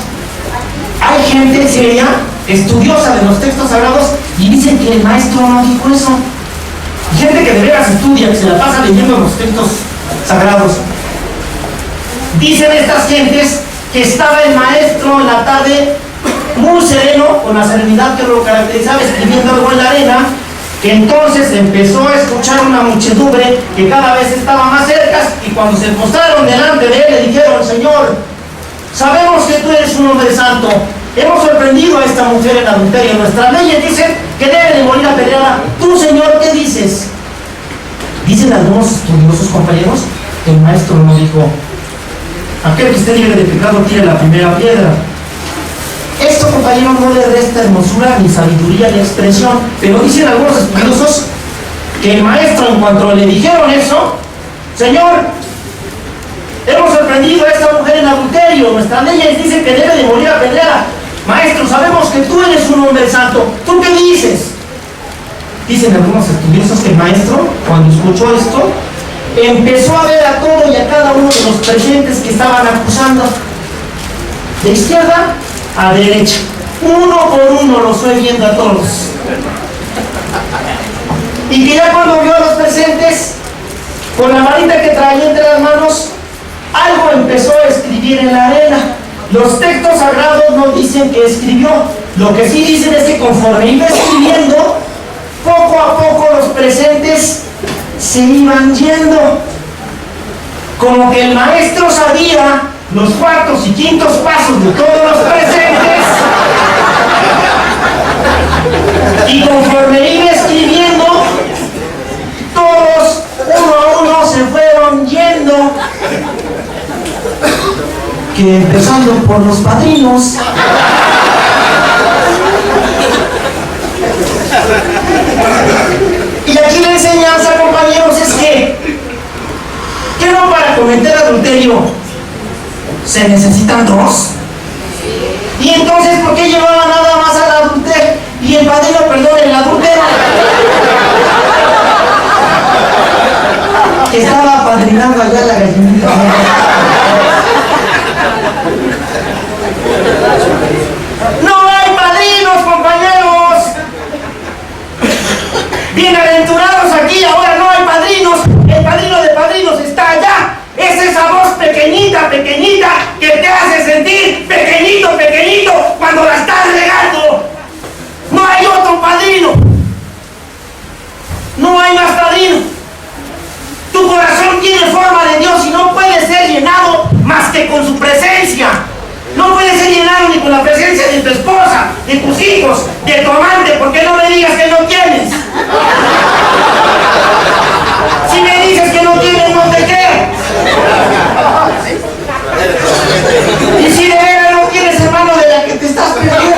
Hay gente seria, estudiosa de los textos sagrados, y dicen que el Maestro no dijo eso. Hay gente que de veras estudia, que se la pasa leyendo los textos sagrados. Dicen estas gentes que estaba el Maestro en la tarde muy sereno, con la serenidad que lo caracterizaba, escribiendo algo en la arena, que entonces empezó a escuchar una muchedumbre que cada vez estaba más cerca, y cuando se postraron delante de él le dijeron: Señor, sabemos que tú eres un hombre santo. Hemos sorprendido a esta mujer en adulterio. Nuestras leyes dicen que debe de morir apedreada. Tú, Señor, ¿qué dices? Dicen algunos estudiosos, compañeros, que el Maestro no dijo: aquel que esté libre de pecado tire la primera piedra. Esto, compañeros, no le resta hermosura ni sabiduría ni expresión, pero dicen algunos estudiosos que el Maestro, en cuanto le dijeron eso: Señor, hemos sorprendido a esta mujer en adulterio. Nuestras leyes dicen que debe de morir apedreada. Maestro, sabemos que tú eres un hombre santo. ¿Tú qué dices? Dicen algunos estudiosos que el Maestro, cuando escuchó esto, empezó a ver a todo y a cada uno de los presentes que estaban acusando, de izquierda a derecha, uno por uno los fue viendo a todos. Y que ya cuando vio a los presentes, con la varita que traía entre las manos, algo empezó a escribir en la arena. Los textos sagrados no dicen que escribió. Lo que sí dicen es que conforme iba escribiendo, poco a poco los presentes se iban yendo. Como que el Maestro sabía los cuartos y quintos pasos de todos los presentes, y conforme iba escribiendo, todos uno a uno se fueron yendo, que empezando por los padrinos. Y aquí la enseñanza, compañeros, es que no para cometer adulterio se necesitan dos. Y entonces, ¿por qué llevaba nada más al adulterio? Y el padrino, perdón, el adúltero, que estaba apadrinando allá la gallinita. ¡No hay padrinos, compañeros! Bienaventurados aquí, ahora no hay padrinos. El padrino de padrinos está allá. Es esa voz pequeñita, pequeñita, que te hace sentir pequeñito, pequeñito cuando la estás regando. No hay otro padrino. No hay más padrino. Tu corazón tiene forma de Dios y no puede ser llenado más que con su presencia. No puede ser llenado ni con la presencia de tu esposa, de tus hijos, de tu amante, porque no me digas que no tienes. Si me dices que no tienes, no te creo. Y si de veras no tienes, hermano, de la que te estás perdiendo.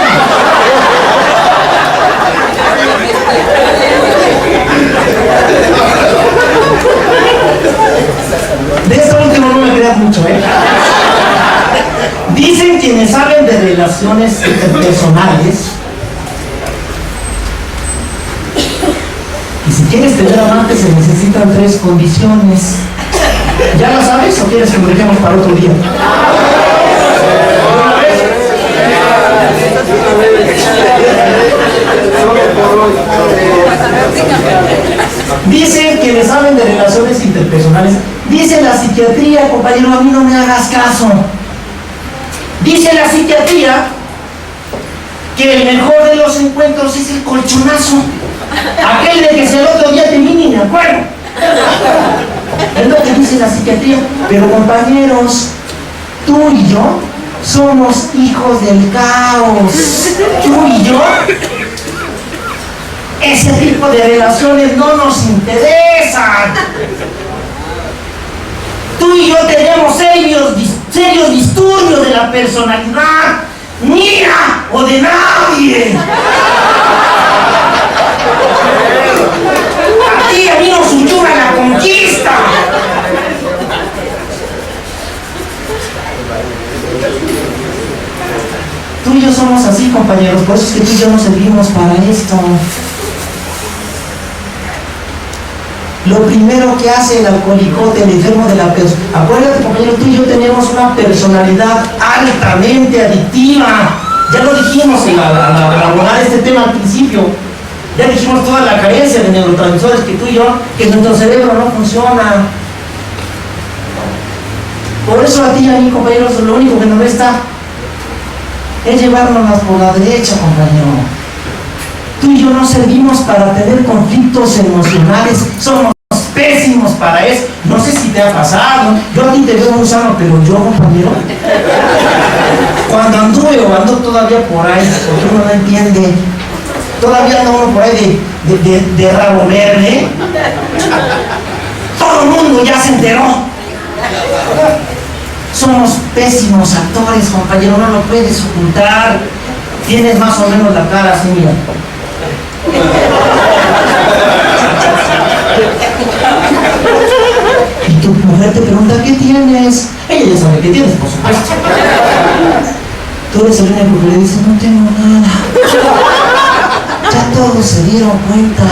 De esto último no me creas mucho, ¿eh? Dicen quienes saben de relaciones interpersonales, y si quieres tener amante se necesitan 3 condiciones. ¿Ya la sabes o quieres que lo dejemos para otro día? Dicen quienes saben de relaciones interpersonales, dice la psiquiatría, compañero, a mí no me hagas caso. Dice la psiquiatría que el mejor de los encuentros es el colchonazo. Aquel de que el otro día te vi ni me acuerdo. Es lo que dice la psiquiatría. Pero compañeros, tú y yo somos hijos del caos. Tú y yo, ese tipo de relaciones no nos interesan. Tú y yo tenemos serios disturbios de la personalidad, mía o de nadie. A ti y a mí nos subyuga la conquista. Tú y yo somos así, compañeros, por eso es que tú y yo no servimos para esto. Lo primero que hace el alcoholicote, el enfermo de la persona, acuérdate, compañero, tú y yo tenemos una personalidad altamente adictiva. Ya lo dijimos al abordar este tema al principio. Ya dijimos toda la carencia de neurotransmisores que tú y yo, que nuestro cerebro no funciona. Por eso a ti y a mí, compañeros, lo único que nos resta es llevárnoslas por la derecha, compañero. Tú y yo no servimos para tener conflictos emocionales, somos pésimos para eso. No sé si te ha pasado, yo a ti te veo muy sano, pero yo, compañero, cuando anduve o ando todavía por ahí, porque uno no entiende, todavía ando uno por ahí de rabo verde, todo el mundo ya se enteró. Somos pésimos actores, compañero, no lo puedes ocultar. Tienes más o menos la cara así, mira. Y tu mujer te pregunta, ¿qué tienes? Ella ya sabe qué tienes, por supuesto. Tú eres el único que le dice, no tengo nada. Ya todos se dieron cuenta.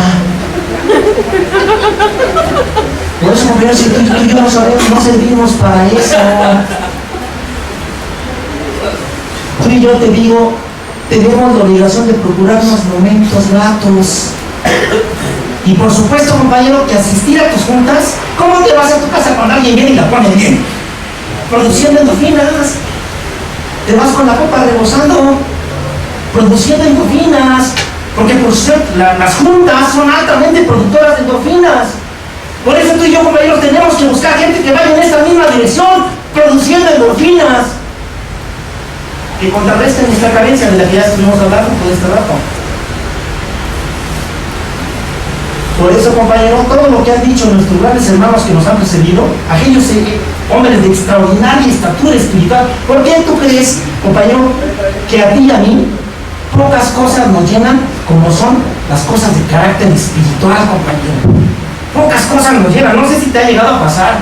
Por eso, compañeros, si tú y yo no sabemos, no servimos para eso. Tú y yo, te digo, tenemos la obligación de procurarnos momentos gratos. Y por supuesto, compañero, que asistir a tus juntas, ¿cómo te vas a tu casa cuando alguien viene y la pone bien? Produciendo endorfinas. Te vas con la copa rebosando, produciendo endorfinas. Porque por cierto, las juntas son altamente productoras de endorfinas. Por eso tú y yo, compañeros, tenemos que buscar gente que vaya en esta misma dirección, produciendo endorfinas, que contrarresten esta carencia de la que ya estuvimos hablando por este rato. Por eso, compañero, todo lo que han dicho nuestros grandes hermanos que nos han precedido, aquellos hombres de extraordinaria estatura espiritual, ¿por qué tú crees, compañero, que a ti y a mí pocas cosas nos llenan como son las cosas de carácter espiritual, compañero? Pocas cosas nos llenan, no sé si te ha llegado a pasar,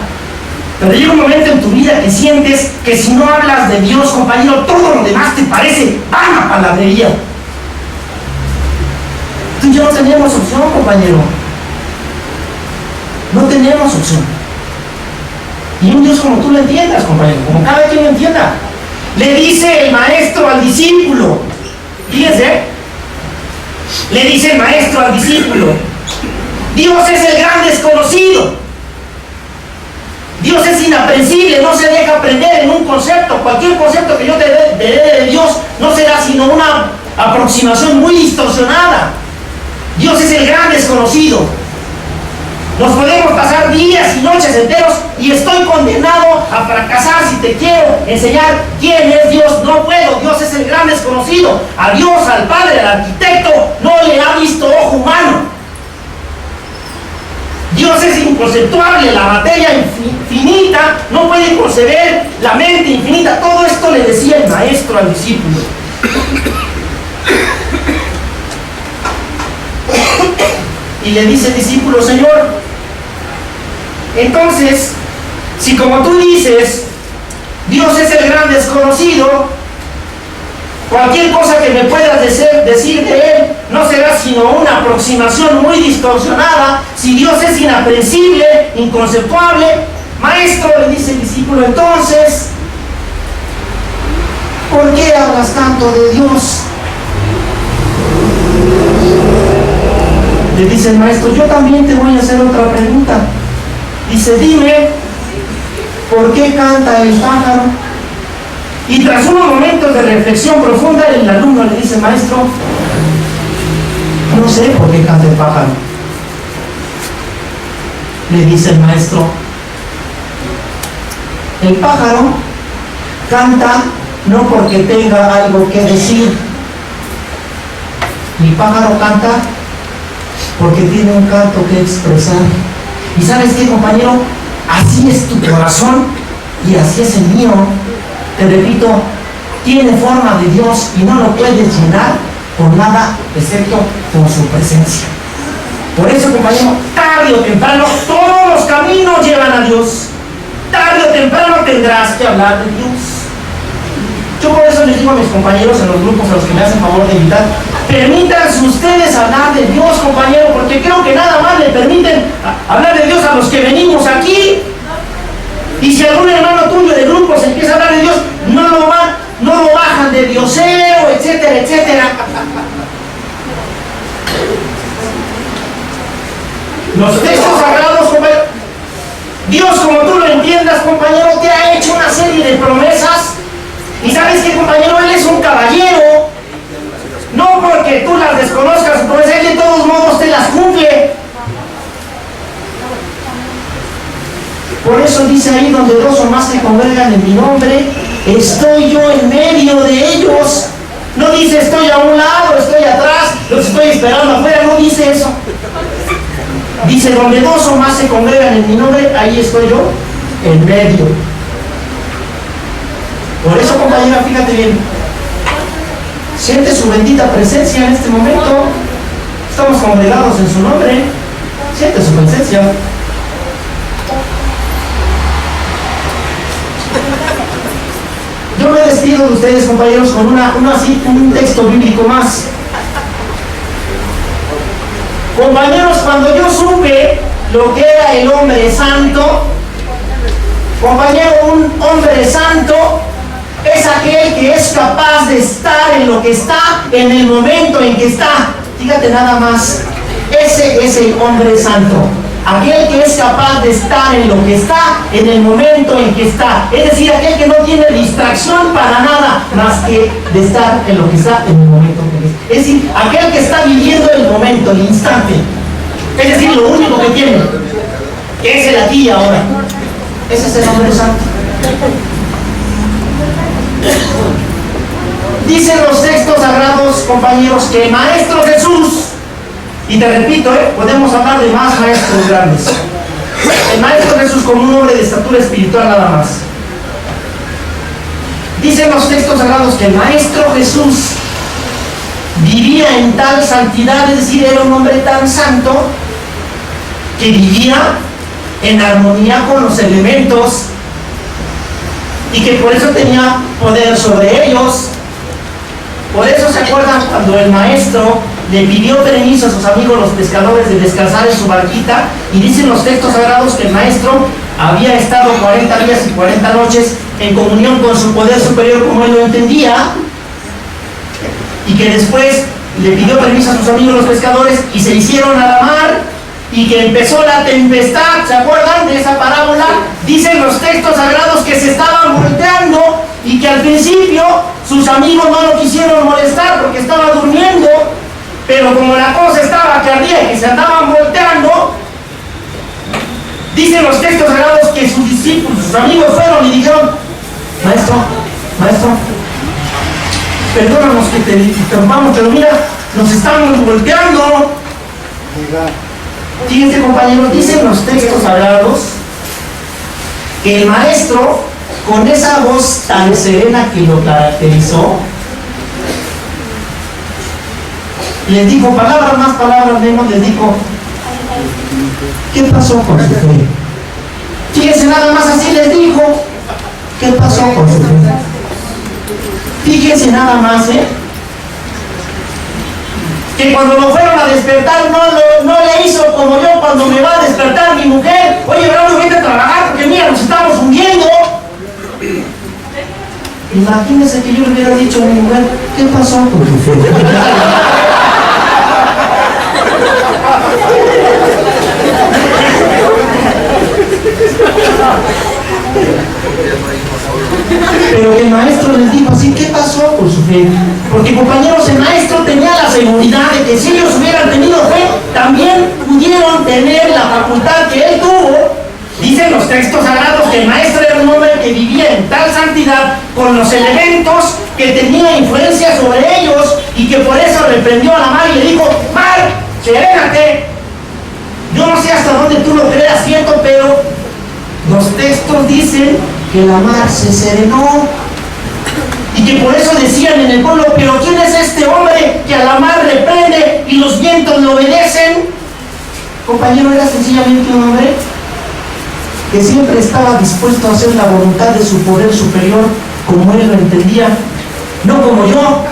pero llega un momento en tu vida que sientes que si no hablas de Dios, compañero, todo lo demás te parece vana palabrería. Tú y yo no tenemos opción, compañero. No tenemos opción. Y un Dios como tú lo entiendas, compañero, como cada quien lo entienda. Le dice el maestro al discípulo, fíjense, le dice el maestro al discípulo, Dios es el gran desconocido. Dios es inaprensible, no se deja aprender en un concepto. Cualquier concepto que yo te dé de Dios no será sino una aproximación muy distorsionada. Dios es el gran desconocido. Nos podemos pasar días y noches enteros y estoy condenado a fracasar si te quiero enseñar quién es Dios. No puedo, Dios es el gran desconocido. A Dios, al Padre, al arquitecto, no le ha visto ojo humano. Dios es inconceptuable, la materia infinita no puede conceber la mente infinita. Todo esto le decía el maestro al discípulo. Y le dice el discípulo, Señor, entonces, si como tú dices, Dios es el gran desconocido, cualquier cosa que me puedas decir de Él no será sino una aproximación muy distorsionada. Si Dios es inaprensible, inconceptuable, maestro, le dice el discípulo, entonces, ¿por qué hablas tanto de Dios? Le dice el maestro, yo también te voy a hacer otra pregunta. Dice, dime, ¿por qué canta el pájaro? Y tras unos momentos de reflexión profunda, el alumno le dice: maestro, no sé por qué canta el pájaro. Le dice el maestro: el pájaro canta no porque tenga algo que decir. El pájaro canta porque tiene un canto que expresar. ¿Y sabes qué, compañero? Así es tu corazón y así es el mío. Te repito, tiene forma de Dios y no lo puedes llenar con nada excepto con su presencia. Por eso, compañero, tarde o temprano todos los caminos llevan a Dios. Tarde o temprano tendrás que hablar de Dios. Yo por eso les digo a mis compañeros en los grupos a los que me hacen favor de invitar: permítanse ustedes hablar de Dios, compañero, porque creo que nada más le permiten hablar de Dios a los que venimos aquí. Y si algún hermano tuyo de grupo se empieza a hablar de Dios, no lo bajan de diosero, etcétera, etcétera. Los textos sagrados, compañero, Dios, como tú lo entiendas, compañero, te ha hecho una serie de promesas. Y sabes qué, compañero, Él es un caballero. No porque tú las desconozcas, pues Él de todos modos te las cumple. Por eso dice ahí: donde dos o más se congregan en mi nombre, estoy yo en medio de ellos. No dice estoy a un lado, estoy atrás, los estoy esperando afuera, no dice eso. Dice: donde dos o más se congregan en mi nombre, ahí estoy yo en medio. Por eso, compañera, fíjate bien, siente su bendita presencia en este momento. Estamos congregados en su nombre. Siente su presencia. Yo me despido de ustedes, compañeros, con un texto bíblico más. Compañeros, cuando yo supe lo que era el hombre santo, compañero, un hombre santo es aquel que es capaz de estar en lo que está, en el momento en que está. Fíjate nada más, ese es el hombre santo. Aquel que es capaz de estar en lo que está, en el momento en que está. Es decir, aquel que no tiene distracción para nada más que de estar en lo que está, en el momento en que está. Es decir, aquel que está viviendo el momento, el instante. Es decir, lo único que tiene es el aquí y ahora. Ese es el hombre santo. Dicen los textos sagrados, compañeros, que el Maestro Jesús, y te repito, podemos hablar de más maestros grandes, el Maestro Jesús como un hombre de estatura espiritual nada más. Dicen los textos sagrados que el Maestro Jesús vivía en tal santidad, es decir, era un hombre tan santo que vivía en armonía con los elementos y que por eso tenía poder sobre ellos. Por eso se acuerdan cuando el maestro le pidió permiso a sus amigos los pescadores de descansar en su barquita, y dicen los textos sagrados que el maestro había estado 40 días y 40 noches en comunión con su poder superior como él lo entendía, y que después le pidió permiso a sus amigos los pescadores y se hicieron a la mar y que empezó la tempestad. ¿Se acuerdan de esa parábola? Dicen los textos sagrados que se estaban volteando y que al principio sus amigos no lo quisieron molestar porque estaba durmiendo, pero como la cosa estaba que ardía y que se andaban volteando, dicen los textos sagrados que sus discípulos, sus amigos fueron y dijeron: maestro, perdónanos que te interrumpamos, pero mira, nos estamos volteando. Fíjense, compañeros, dicen los textos sagrados que el maestro, con esa voz tan serena que lo caracterizó, les dijo, palabras más, palabras menos, les dijo: ¿qué pasó con su fe? Fíjense, nada más así les dijo: ¿qué pasó con su fe? Fíjense nada más, que cuando lo fueron a despertar no le hizo como yo cuando me va a despertar mi mujer: oye, Bravo, vete a trabajar porque mira, nos estamos hundiendo. Imagínense que yo le hubiera dicho a mi mujer: ¿qué pasó con tu fe? Pero Porque el maestro les dijo así, ¿qué pasó con su fe? Porque, compañeros, el maestro tenía la seguridad de que si ellos hubieran tenido fe, también pudieron tener la facultad que él tuvo. Dicen los textos sagrados que el maestro era un hombre que vivía en tal santidad con los elementos que tenía influencia sobre ellos y que por eso reprendió a la mar y le dijo, mar, serénate. Yo no sé hasta dónde tú lo creas, ¿cierto? Pero los textos dicen que la mar se serenó y que por eso decían en el pueblo, pero ¿quién es este hombre que a la mar reprende y los vientos le obedecen? Compañero, era sencillamente un hombre que siempre estaba dispuesto a hacer la voluntad de su poder superior como él lo entendía, no como yo,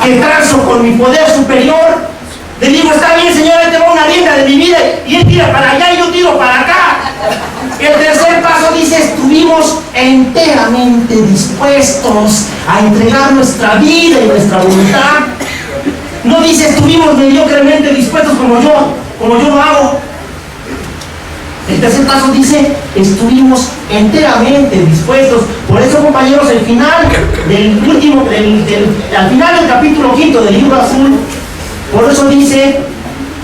que transo con mi poder superior. Le digo, está bien, señor, él te va una rienda de mi vida y él tira para allá y yo tiro para acá. El tercer paso dice, estuvimos enteramente dispuestos a entregar nuestra vida y nuestra voluntad. No dice, estuvimos mediocremente dispuestos como yo lo hago. El tercer paso dice, estuvimos enteramente dispuestos. Por eso, compañeros, al final del capítulo 5 del libro azul, por eso dice,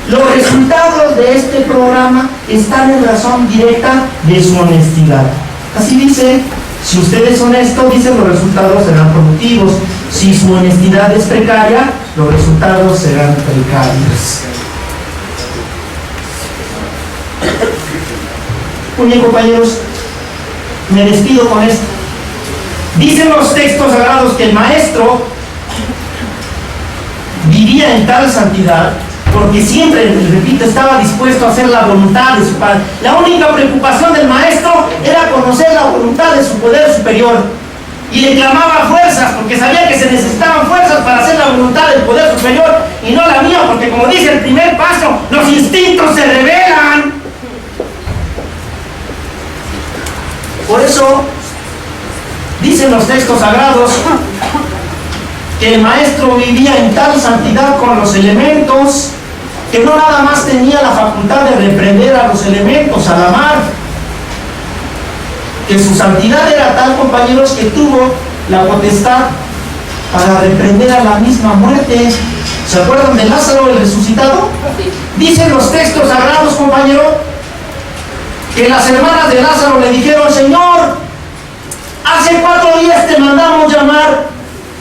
los resultados de este programa están en razón directa de su honestidad. Así dice, si usted es honesto, dice, los resultados serán productivos. Si su honestidad es precaria, los resultados serán precarios. Muy bien, compañeros, me despido con esto. Dicen los textos sagrados que el maestro vivía en tal santidad porque siempre, repito, estaba dispuesto a hacer la voluntad de su Padre. La única preocupación del maestro era conocer la voluntad de su poder superior y le clamaba fuerzas porque sabía que se necesitaban fuerzas para hacer la voluntad del poder superior y no la mía, porque como dice el primer paso, los instintos se rebelan. Por eso dicen los textos sagrados que el maestro vivía en tal santidad con los elementos que no nada más tenía la facultad de reprender a los elementos, a la mar, que su santidad era tal, compañeros, que tuvo la potestad para reprender a la misma muerte. ¿Se acuerdan de Lázaro, el resucitado? Dicen los textos sagrados, compañero, que las hermanas de Lázaro le dijeron, Señor, hace 4 días te mandamos llamar,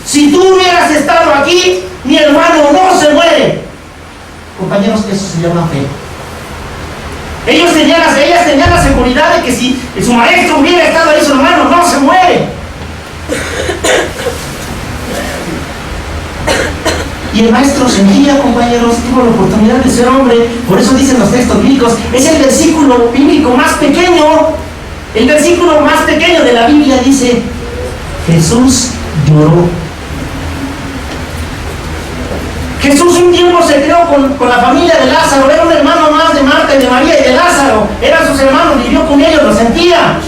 si tú hubieras estado aquí, mi hermano no se muere. Compañeros, eso se llama fe. Ellas tenían la seguridad de que si su maestro hubiera estado ahí, su hermano no se muere. Y el maestro sentía, compañeros, tuvo la oportunidad de ser hombre. Por eso dicen los textos bíblicos, es el versículo bíblico más pequeño. El versículo más pequeño de la Biblia dice, Jesús lloró. Jesús un tiempo se crió con la familia de Lázaro, era un hermano más de Marta y de María y de Lázaro, eran sus hermanos, vivió con ellos, lo sentía.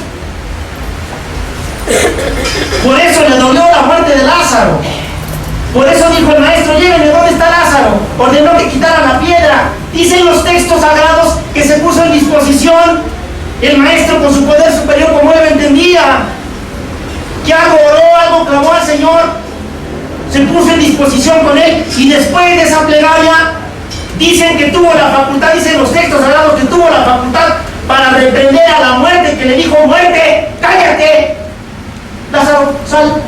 Por eso le dolió la muerte de Lázaro. Por eso dijo el maestro, llévenme, ¿dónde está Lázaro? Ordenó que quitaran la piedra. Dicen los textos sagrados que se puso en disposición el maestro con su poder superior como él lo entendía. Que algo oró, algo clamó al Señor, se puso en disposición con él y después de esa plegaria dicen que tuvo la facultad, dicen los textos sagrados que tuvo la facultad para reprender a la muerte, que le dijo, muerte, cállate, Lázaro, sal.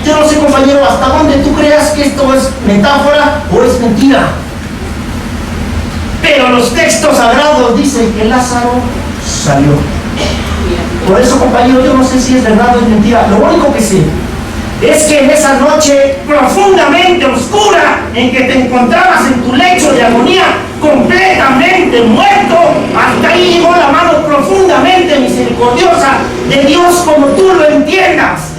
Yo no sé, compañero, hasta dónde tú creas que esto es metáfora o es mentira, pero los textos sagrados dicen que Lázaro salió. Por eso, compañero, yo no sé si es verdad o es mentira. Lo único que sé es que en esa noche profundamente oscura en que te encontrabas en tu lecho de agonía, completamente muerto, hasta ahí llegó la mano profundamente misericordiosa de Dios como tú lo entiendas.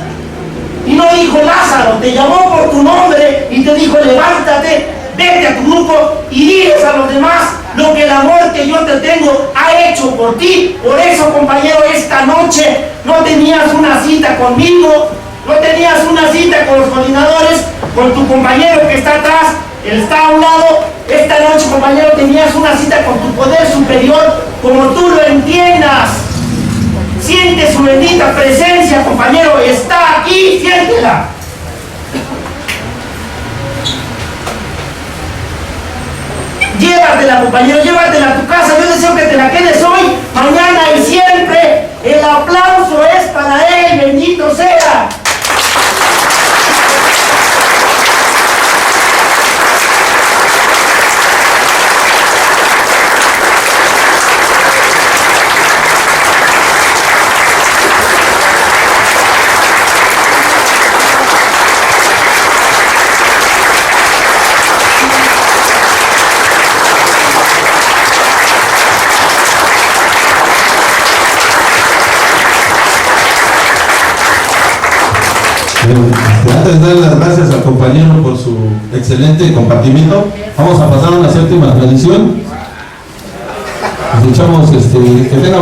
Y no dijo Lázaro, te llamó por tu nombre y te dijo, levántate, vete a tu grupo y diles a los demás lo que el amor que yo te tengo ha hecho por ti. Por eso, compañero, esta noche no tenías una cita conmigo, no tenías una cita con los coordinadores, con tu compañero que está atrás, él está a un lado. Esta noche, compañero, tenías una cita con tu poder superior, como tú lo entiendas. Siente su bendita presencia, compañero, está aquí, siéntela. Llévatela, compañero, llévatela a tu casa. Yo deseo que te la quedes hoy, mañana y siempre. El aplauso es para él, bendito sea. Antes de dar las gracias al compañero por su excelente compartimiento, vamos a pasar a una séptima tradición. Escuchamos que tenga